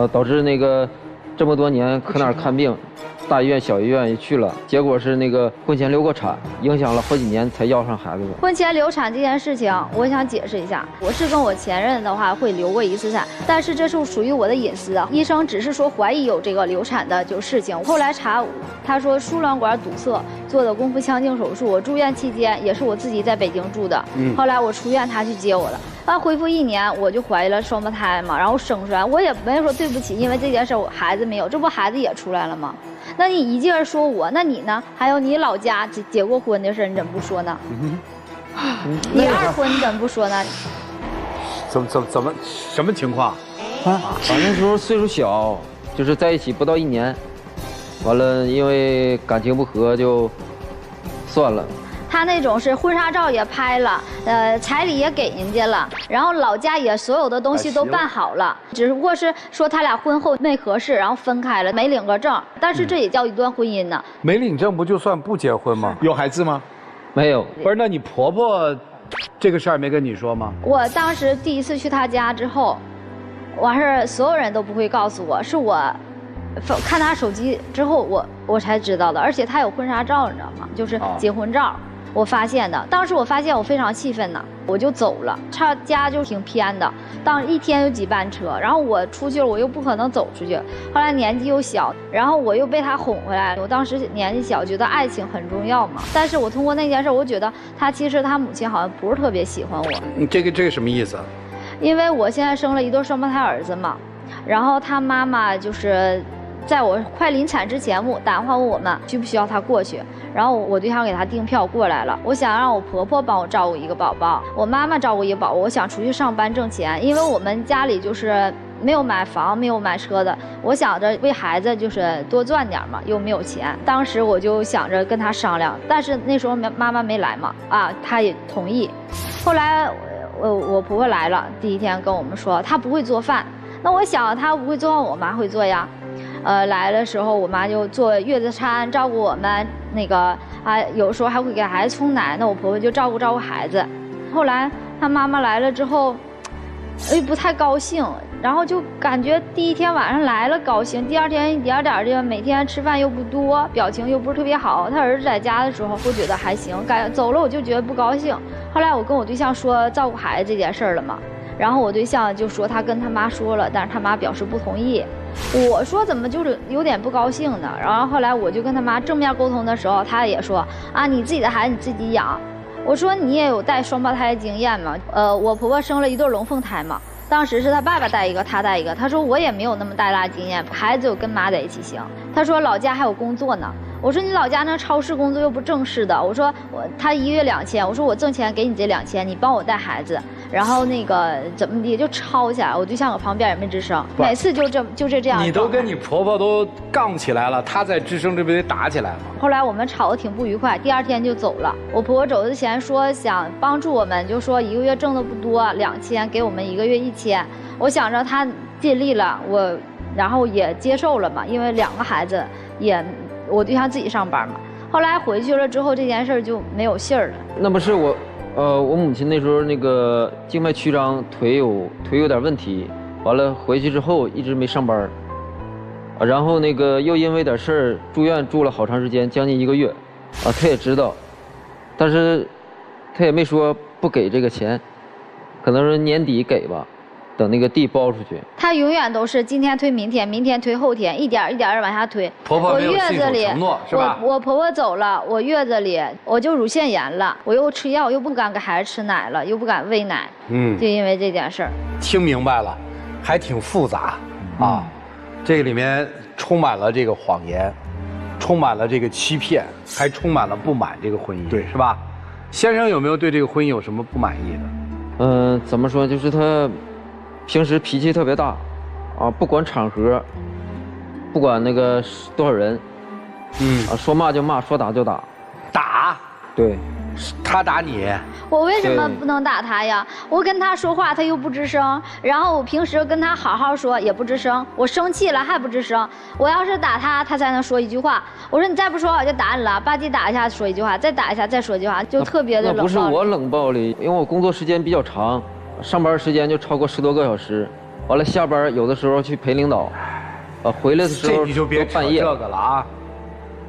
导致那个。这么多年可哪儿看病，大医院小医院也去了，结果是那个婚前流过产，影响了好几年才要上孩子的。婚前流产这件事情，我想解释一下，我是跟我前任的话会流过1次产，但是这是属于我的隐私，医生只是说怀疑有这个流产的事情。后来查，他说输卵管堵塞，做的宫腹腔镜手术。我住院期间也是我自己在北京住的，后来我出院他去接我了。恢复1年，我就怀了双胞胎嘛，然后生出来，我也没说对不起，因为这件事我孩子没有，这不孩子也出来了吗？那你一劲儿说我，那你呢？还有你老家结过婚的事，你怎么不说呢？你2婚你怎么不说呢？怎么什么情况？反正那时候岁数小，就是在一起不到1年，完了因为感情不和就算了。他那种是婚纱照也拍了，彩礼也给人家了，然后老家也所有的东西都办好了，只不过是说他俩婚后没合适，然后分开了，没领个证，但是这也叫一段婚姻呢。没领证不就算不结婚吗？有孩子吗？没有。不是，那你婆婆这个事儿没跟你说吗？我当时第一次去她家之后，完事儿所有人都不会告诉我，是我看她手机之后我才知道的，而且她有婚纱照，你知道吗？就是结婚照。我发现的。当时我发现我非常气愤呢，我就走了。他家就挺偏的，一天有几班车，然后我出去了，我又不可能走出去。后来年纪又小，然后我又被他哄回来。我当时年纪小，觉得爱情很重要嘛。但是我通过那件事，我觉得其实他母亲好像不是特别喜欢我。这个什么意思？因为我现在生了一对双胞胎儿子嘛，然后他妈妈就是在我快临产之前打电话问我们需不需要他过去，然后我对象给他订票过来了。我想让我婆婆帮我照顾一个宝宝，我妈妈照顾一个宝宝，我想出去上班挣钱，因为我们家里就是没有买房没有买车的，我想着为孩子就是多赚点嘛，又没有钱。当时我就想着跟他商量，但是那时候妈妈没来嘛，她也同意。后来我婆婆来了，第一天跟我们说她不会做饭，那我想她不会做饭，我妈会做呀。来的时候我妈就做月子餐，照顾我们有时候还会给孩子冲奶，那我婆婆就照顾孩子。后来她妈妈来了之后，不太高兴，然后就感觉第一天晚上来了高兴，第二天一点点的，每天吃饭又不多，表情又不是特别好。他儿子在家的时候我觉得还行，走了我就觉得不高兴。后来我跟我对象说照顾孩子这件事了嘛，然后我对象就说他跟他妈说了，但是他妈表示不同意。我说怎么就是有点不高兴呢？然后后来我就跟他妈正面沟通的时候，他也说你自己的孩子你自己养。我说你也有带双胞胎经验嘛？我婆婆生了一对龙凤胎嘛，当时是他爸爸带一个，他带一个。他说我也没有那么大经验，孩子有跟妈在一起行。他说老家还有工作呢。我说你老家那超市工作又不正式的。我说他1个月2000，我说我挣钱给你这2000，你帮我带孩子。然后怎么地就吵起来，我对象搁旁边也没吱声，每次就这样。你都跟你婆婆都杠起来了，她在吱声，这不得打起来吗？后来我们吵得挺不愉快，第2天就走了。我婆婆走之前说想帮助我们，就说1个月挣的不多，2000给我们1个月1000。我想着她尽力了，然后也接受了嘛，因为2个孩子我对象自己上班嘛。后来回去了之后，这件事就没有信儿了。那不是我母亲那时候那个静脉曲张，腿有点问题，完了回去之后一直没上班，然后又因为点事儿住院住了好长时间，将近1个月，他也知道，但是他也没说不给这个钱，可能是年底给吧，等那个地包出去。他永远都是今天推明天，明天推后天，一点一点往下推。婆婆没有信守承诺是吧？我婆婆走了，我月子里我就乳腺炎了，我又吃药，又不敢给孩子吃奶了，又不敢喂奶，就因为这件事儿。听明白了，还挺复杂啊，这个里面充满了这个谎言，充满了这个欺骗，还充满了不满这个婚姻，对，是吧？先生有没有对这个婚姻有什么不满意的？怎么说，就是他平时脾气特别大，不管场合，不管多少人，说骂就骂，说打就打，打，对，他打你，我为什么不能打他呀？我跟他说话他又不吱声，然后我平时跟他好好说也不吱声，我生气了还不吱声，我要是打他，他才能说一句话。我说你再不说话我就打你了，吧唧打一下说一句话，再打一下再说一句话，就特别的冷暴力。那不是我冷暴力，因为我工作时间比较长。上班时间就超过10多个小时，完了下班有的时候去陪领导，回来的时候这你就别扯这个了啊。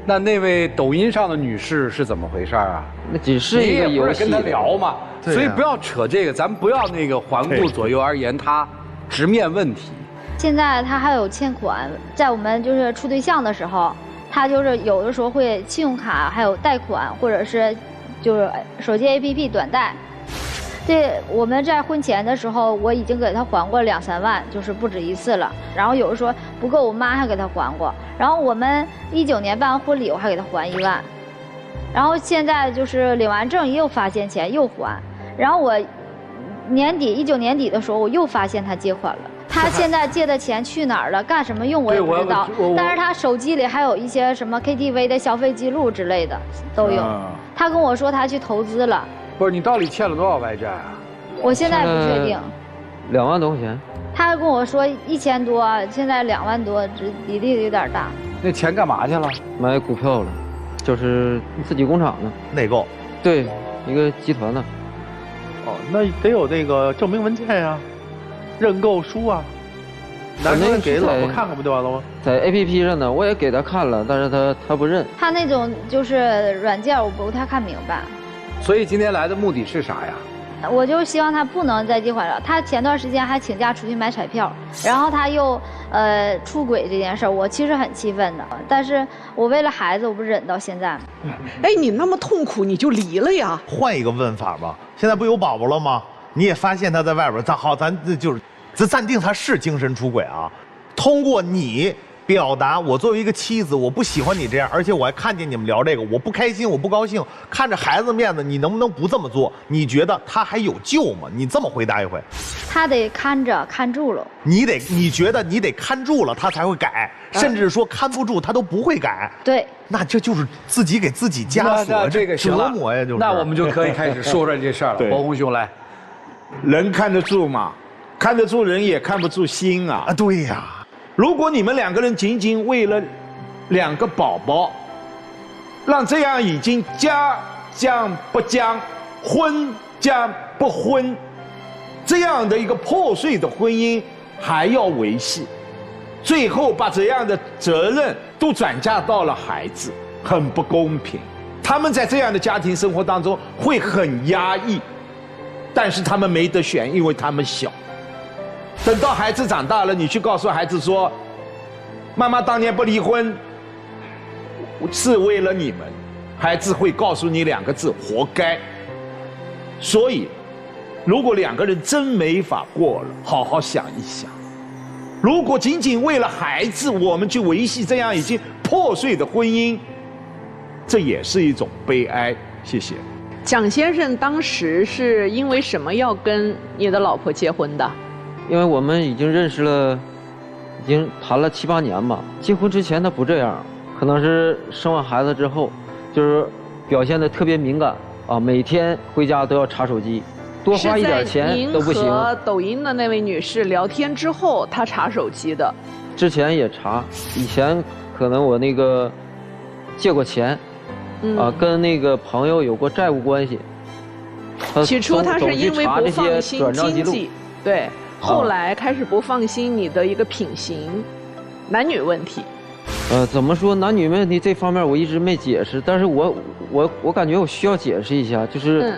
那位抖音上的女士是怎么回事啊？那只是一个游戏，你也不是跟她聊嘛，所以不要扯这个，咱们不要环顾左右而言他，直面问题。现在他还有欠款，在我们就是处对象的时候，他就是有的时候会信用卡还有贷款，或者是就是手机 APP 短贷。我们在婚前的时候，我已经给他还过2、3万，就是不止一次了。然后有的时候不够，我妈还给他还过。然后我们19年办婚礼，我还给他还1万。然后现在就是领完证又发现钱又还。然后我19年底的时候，我又发现他借款了。他现在借的钱去哪儿了，干什么用我也不知道。但是他手机里还有一些什么 KTV 的消费记录之类的都有。他跟我说他去投资了。不是你到底欠了多少外债啊？我现在不确定。2万多块钱。他跟我说1000多，现在2万多，比例有点大。那钱干嘛去了？买股票了，就是自己工厂的内购。对，一个集团的。哦，那得有证明文件呀，认购书啊。拿出来给老婆看看不就完了吗？在 APP 上呢，我也给他看了，但是他不认。他那种就是软件，我不太看明白。所以今天来的目的是啥呀？我就希望他不能再进怀了。他前段时间还请假出去买彩票，然后他又出轨这件事儿，我其实很气愤的。但是我为了孩子，我不忍到现在。哎，你那么痛苦，你就离了呀？换一个问法吧，现在不有宝宝了吗？你也发现他在外边，咱暂定他是精神出轨啊。通过你表达，我作为一个妻子，我不喜欢你这样，而且我还看见你们聊这个，我不开心，我不高兴，看着孩子面子，你能不能不这么做？你觉得他还有救吗？你这么回答一回。他得看住了。你觉得你得看住了，他才会改，甚至说看不住他都不会改。对，那这就是自己给自己枷锁，这个折磨呀，就是。那我们就可以开始说说这事儿了。伯鸿兄来，人看得住吗？看得住人也看不住心啊！啊，对呀。如果你们两个人仅仅为了2个宝宝，让这样已经家将不将、婚将不婚这样的一个破碎的婚姻还要维系，最后把这样的责任都转嫁到了孩子，很不公平。他们在这样的家庭生活当中会很压抑，但是他们没得选，因为他们小。等到孩子长大了，你去告诉孩子说，妈妈当年不离婚是为了你们，孩子会告诉你2个字：活该。所以如果2个人真没法过了，好好想一想，如果仅仅为了孩子我们去维系这样已经破碎的婚姻，这也是一种悲哀。谢谢。蒋先生当时是因为什么要跟你的老婆结婚的？因为我们已经认识了，已经谈了7、8年吧。结婚之前他不这样，可能是生完孩子之后，就是表现得特别敏感啊，每天回家都要查手机，多花一点钱都不行。是在您和抖音的那位女士聊天之后，她查手机的。之前也查，以前可能我那个借过钱，跟那个朋友有过债务关系。起初他是因为不放心经济，对。后来开始不放心你的一个品行，男女问题。怎么说男女问题这方面我一直没解释，但是我感觉我需要解释一下，就是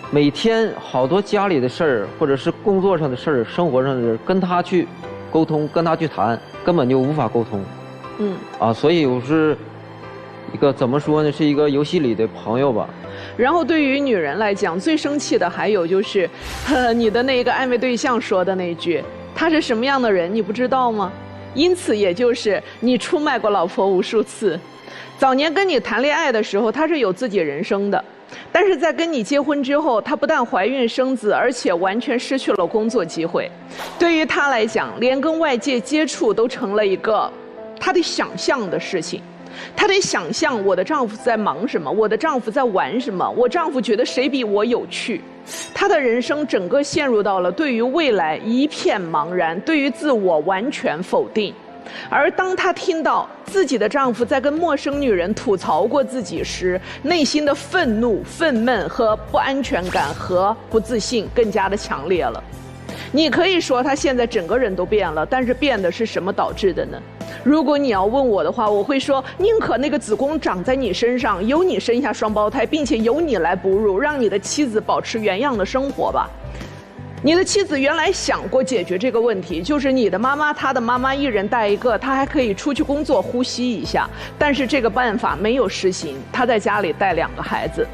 每天好多家里的事儿，或者是工作上的事儿、生活上的事儿，跟他去沟通，跟他去谈，根本就无法沟通。所以我是一个怎么说呢，是一个游戏里的朋友吧。然后对于女人来讲，最生气的还有就是，你的那个暧昧对象说的那句，他是什么样的人你不知道吗？因此也就是你出卖过老婆无数次。早年跟你谈恋爱的时候，他是有自己人生的，但是在跟你结婚之后，他不但怀孕生子，而且完全失去了工作机会。对于他来讲，连跟外界接触都成了一个他得想象的事情。他得想象我的丈夫在忙什么，我的丈夫在玩什么，我丈夫觉得谁比我有趣。他的人生整个陷入到了对于未来一片茫然，对于自我完全否定。而当他听到自己的丈夫在跟陌生女人吐槽过自己时，内心的愤怒、愤懑和不安全感和不自信更加的强烈了。你可以说他现在整个人都变了，但是变的是什么导致的呢？如果你要问我的话，我会说，宁可那个子宫长在你身上，由你生下双胞胎，并且由你来哺乳，让你的妻子保持原样的生活吧。你的妻子原来想过解决这个问题，就是你的妈妈、她的妈妈一人带一个，她还可以出去工作呼吸一下，但是这个办法没有实行，她在家里带2个孩子。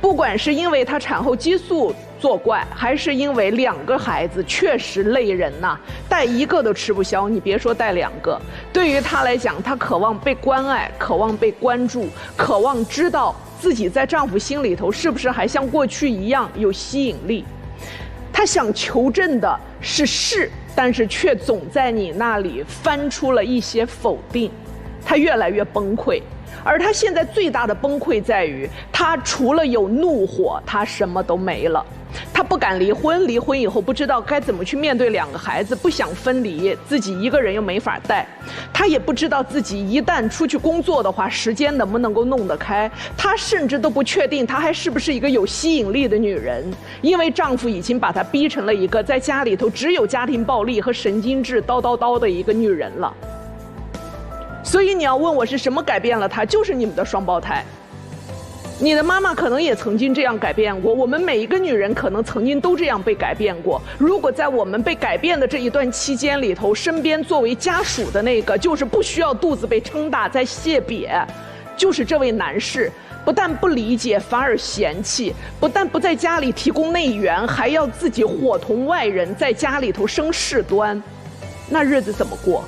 不管是因为她产后激素作怪，还是因为2个孩子确实累人呐，带1个都吃不消，你别说带2个。对于她来讲，她渴望被关爱，渴望被关注，渴望知道自己在丈夫心里头是不是还像过去一样有吸引力。她想求证的是，但是却总在你那里翻出了一些否定，她越来越崩溃。而他现在最大的崩溃在于，他除了有怒火，他什么都没了。他不敢离婚，离婚以后不知道该怎么去面对2个孩子，不想分离，自己一个人又没法带。他也不知道自己一旦出去工作的话，时间能不能够弄得开。他甚至都不确定她还是不是一个有吸引力的女人，因为丈夫已经把她逼成了一个在家里头只有家庭暴力和神经质叨的一个女人了。所以你要问我是什么改变了她，就是你们的双胞胎。你的妈妈可能也曾经这样改变过，我们每一个女人可能曾经都这样被改变过。如果在我们被改变的这一段期间里头，身边作为家属的那个，就是不需要肚子被撑大在谢瘪，就是这位男士，不但不理解，反而嫌弃，不但不在家里提供内援，还要自己伙同外人在家里头生事端，那日子怎么过？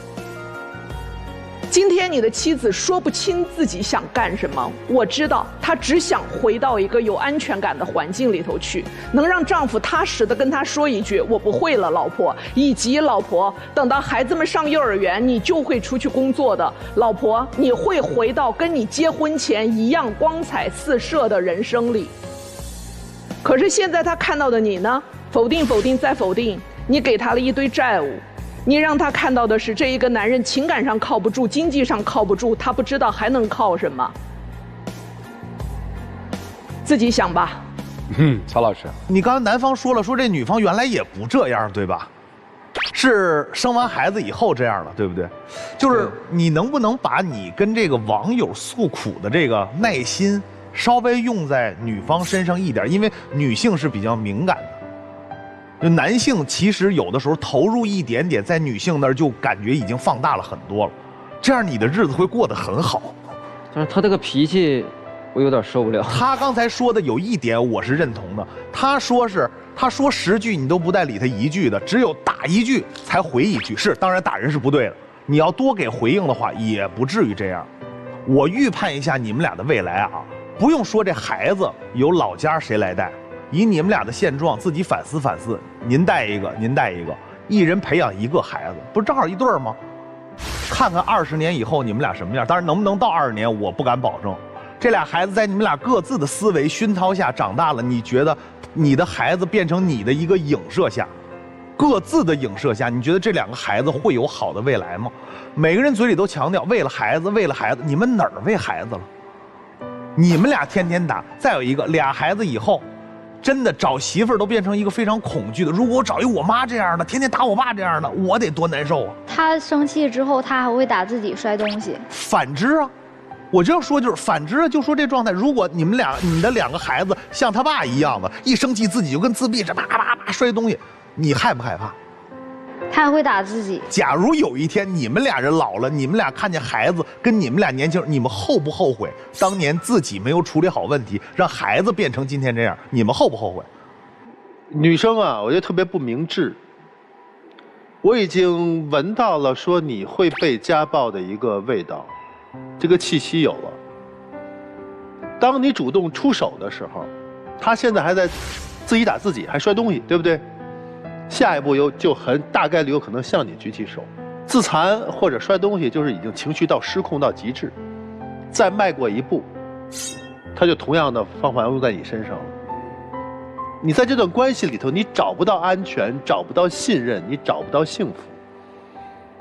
今天你的妻子说不清自己想干什么，我知道她只想回到一个有安全感的环境里头去，能让丈夫踏实的跟她说一句我不会了老婆，以及老婆等到孩子们上幼儿园你就会出去工作的，老婆你会回到跟你结婚前一样光彩四射的人生里。可是现在她看到的你呢，否定否定再否定，你给她了一堆债务，你让他看到的是这一个男人情感上靠不住，经济上靠不住，他不知道还能靠什么，自己想吧。曹老师，你刚才男方说了，说这女方原来也不这样，对吧？是生完孩子以后这样的，对不对？就是你能不能把你跟这个网友诉苦的这个耐心稍微用在女方身上一点，因为女性是比较敏感的。就男性其实有的时候投入一点点，在女性那儿就感觉已经放大了很多了，这样你的日子会过得很好。但是他这个脾气，我有点受不了。他刚才说的有一点我是认同的，他说10句你都不带理他一句的，只有打一句才回一句。是，当然打人是不对的，你要多给回应的话，也不至于这样。我预判一下你们俩的未来啊，不用说这孩子由老家谁来带。以你们俩的现状，自己反思反思。您带一个，您带一个，一人培养一个孩子，不是正好一对儿吗？看看20年以后你们俩什么样。当然，能不能到20年，我不敢保证。这俩孩子在你们俩各自的思维熏陶下长大了，你觉得你的孩子变成你的一个影射下，各自的影射下，你觉得这两个孩子会有好的未来吗？每个人嘴里都强调为了孩子，为了孩子，你们哪儿为孩子了？你们俩天天打。再有一个，俩孩子以后。真的找媳妇儿都变成一个非常恐惧的。如果我找一我妈这样的，天天打我爸这样的，我得多难受啊！他生气之后，他还会打自己摔东西。反之啊，我这样说就是反之啊，就说这状态。如果你的两个孩子像他爸一样的，一生气自己就跟自闭似的，啪啪啪摔东西，你害不害怕？他还会打自己。假如有一天你们俩人老了，你们俩看见孩子跟你们俩年轻人，你们后不后悔当年自己没有处理好问题，让孩子变成今天这样？你们后不后悔？女生啊，我觉得特别不明智。我已经闻到了说你会被家暴的一个味道，这个气息有了。当你主动出手的时候，他现在还在自己打自己，还摔东西，对不对？下一步就很大概率有可能向你举起手，自残或者摔东西，就是已经情绪到失控到极致。再迈过一步，他就同样的方法要用在你身上了。你在这段关系里头，你找不到安全，找不到信任，你找不到幸福，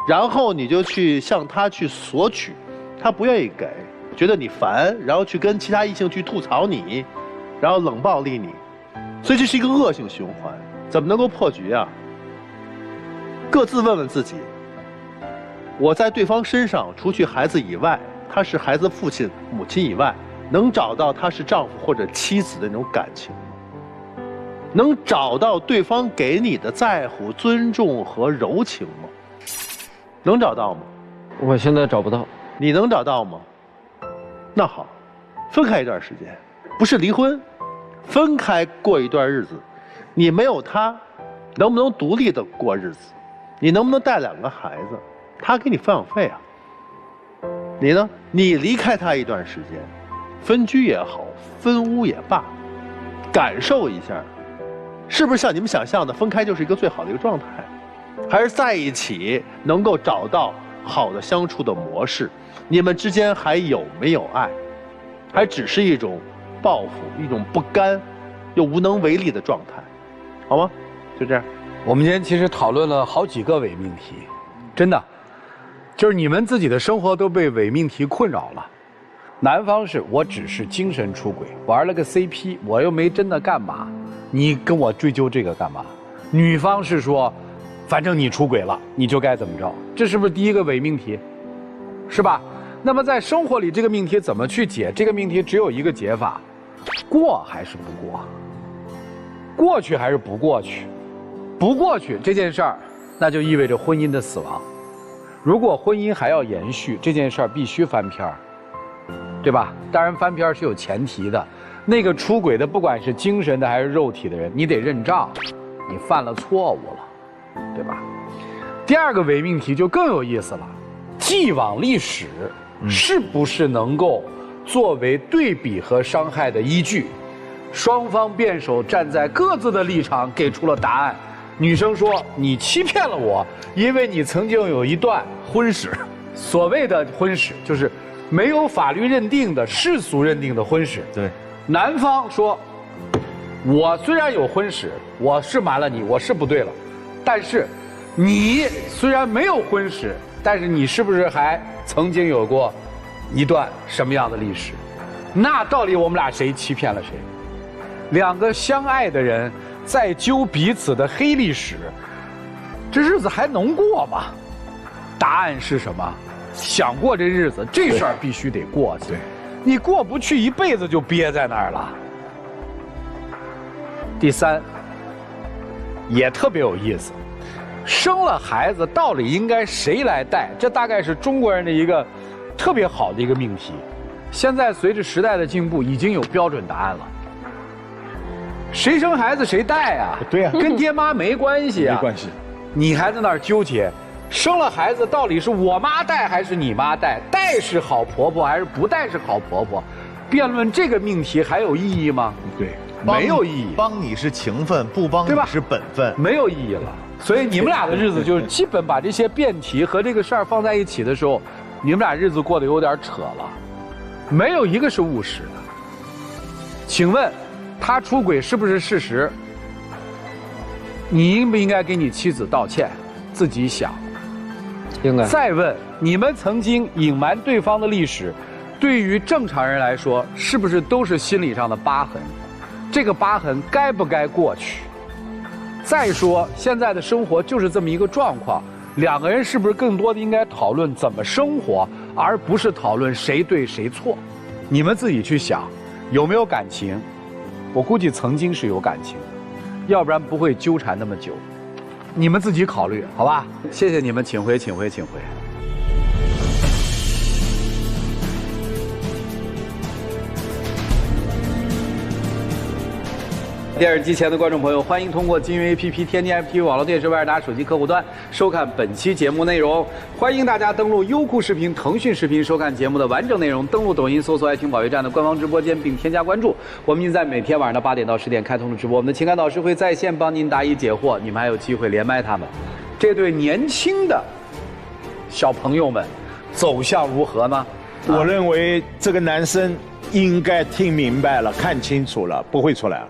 然后你就去向他去索取，他不愿意给，觉得你烦，然后去跟其他异性去吐槽你，然后冷暴力你，所以这是一个恶性循环。怎么能够破局啊？各自问问自己，我在对方身上，除去孩子以外，他是孩子父亲、母亲以外，能找到他是丈夫或者妻子的那种感情吗？能找到对方给你的在乎、尊重和柔情吗？能找到吗？我现在找不到。你能找到吗？那好，分开一段时间，不是离婚，分开过一段日子。你没有他，能不能独立的过日子？你能不能带2个孩子？他给你抚养费啊。你呢？你离开他一段时间，分居也好，分屋也罢，感受一下，是不是像你们想象的分开就是一个最好的一个状态？还是在一起能够找到好的相处的模式？你们之间还有没有爱？还只是一种报复，一种不甘又无能为力的状态？好吗？就这样。我们今天其实讨论了好几个伪命题，真的，就是你们自己的生活都被伪命题困扰了。男方是我只是精神出轨，玩了个 CP， 我又没真的干嘛，你跟我追究这个干嘛？女方是说，反正你出轨了，你就该怎么着？这是不是第一个伪命题？是吧？那么在生活里这个命题怎么去解？这个命题只有一个解法，过还是不过？过去还是不过去？不过去这件事儿，那就意味着婚姻的死亡。如果婚姻还要延续，这件事儿必须翻篇儿，对吧？当然翻篇儿是有前提的，那个出轨的，不管是精神的还是肉体的人，你得认账，你犯了错误了，对吧？第二个伪命题就更有意思了，既往历史是不是能够作为对比和伤害的依据？双方辩手站在各自的立场给出了答案。女生说：“你欺骗了我，因为你曾经有一段婚史。所谓的婚史，就是没有法律认定的、世俗认定的婚史。”对。男方说：“我虽然有婚史，我是瞒了你，我是不对了，但是你虽然没有婚史，但是你是不是还曾经有过一段什么样的历史？那到底我们俩谁欺骗了谁？两个相爱的人在揪彼此的黑历史，这日子还能过吗？答案是什么？想过这日子，这事儿必须得过去。你过不去，一辈子就憋在那儿了。第三，也特别有意思，生了孩子到底应该谁来带？这大概是中国人的一个特别好的一个命题。现在随着时代的进步，已经有标准答案了。谁生孩子谁带啊？对呀，跟爹妈没关系啊。没关系。你还在那儿纠结，生了孩子到底是我妈带还是你妈带？带是好婆婆还是不带是好婆婆？辩论这个命题还有意义吗？对，没有意义。帮你是情分，不帮你是本分，没有意义了。所以你们俩的日子就是基本把这些辩题和这个事儿放在一起的时候，你们俩日子过得有点扯了，没有一个是务实的。请问，他出轨是不是事实？你应不应该给你妻子道歉？自己想。应该。再问，你们曾经隐瞒对方的历史，对于正常人来说，是不是都是心理上的疤痕？这个疤痕该不该过去？再说，现在的生活就是这么一个状况，两个人是不是更多的应该讨论怎么生活，而不是讨论谁对谁错？你们自己去想，有没有感情？我估计曾经是有感情，要不然不会纠缠那么久。你们自己考虑，好吧？谢谢你们，请回，请回，请回。电视机前的观众朋友，欢迎通过金云 APP、天津 FTV 网络电视、万事达手机客户端收看本期节目内容。欢迎大家登录优酷视频、腾讯视频收看节目的完整内容。登录抖音搜索“爱情保卫战”的官方直播间，并添加关注。我们已经在每天晚上的8点到10点开通了直播，我们的情感导师会在线帮您答疑解惑，你们还有机会连麦他们。这对年轻的小朋友们走向如何呢？我认为这个男生应该听明白了、看清楚了，不会出来了。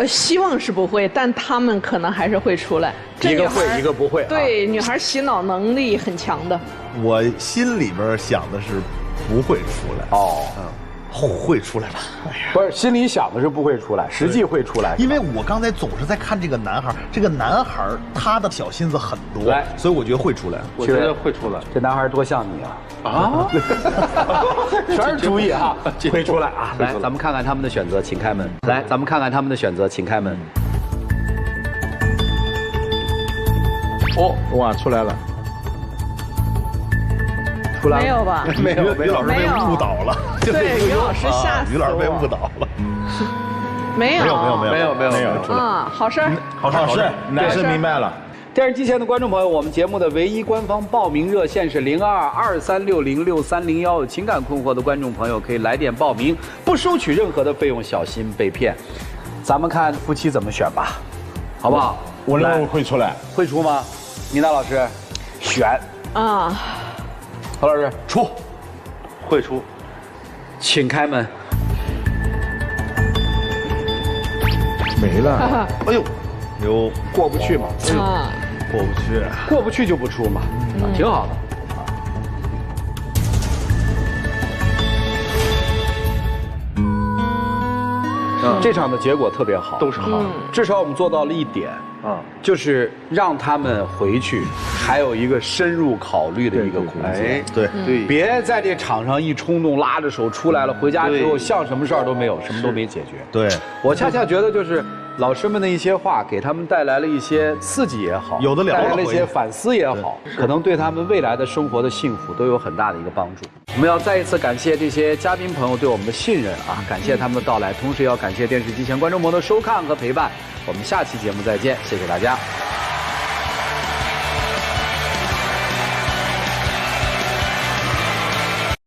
希望是不会，但他们可能还是会出来。一个会，一个不会。对，女孩洗脑能力很强的。我心里边想的是不会出来。哦，会出来吧？哎呀，不是，心里想的是不会出来，实际会出来。因为我刚才总是在看这个男孩，这个男孩他的小心思很多，所以我觉得会出来。我觉得会出来。这男孩多像你啊！啊，全是主意啊，会出来啊！来，咱们看看他们的选择，请开门。来，咱们看看他们的选择，请开门。哦，哇，出来了。出来了没有吧？没有，于老师被误导了。对，于老师吓死我。于老师被误导了。没有，没有出来。啊，好事儿，好事，男生明白了。电视机前的观众朋友，我们节目的唯一官方报名热线是0223606301，有情感困惑的观众朋友可以来电报名，不收取任何的费用，小心被骗。咱们看夫妻怎么选吧，好不好？我认为会出来，会出吗？米娜老师，选啊。何老师出，会出，请开门。没了。哎呦，过不去嘛？啊，过不去就不出嘛，挺好的。这场的结果特别好，都是好，至少我们做到了一点，就是让他们回去还有一个深入考虑的一个空间。对，别在这场上一冲动，拉着手出来了，回家之后像什么事儿都没有，什么都没解决。对，我恰恰觉得就是老师们的一些话，给他们带来了一些刺激也好，有的聊了，带来了一些反思也好，可能对他们未来的生活的幸福都有很大的一个帮助。我们要再一次感谢这些嘉宾朋友对我们的信任啊，感谢他们的到来，同时要感谢电视机前观众朋友的收看和陪伴。我们下期节目再见，谢谢大家。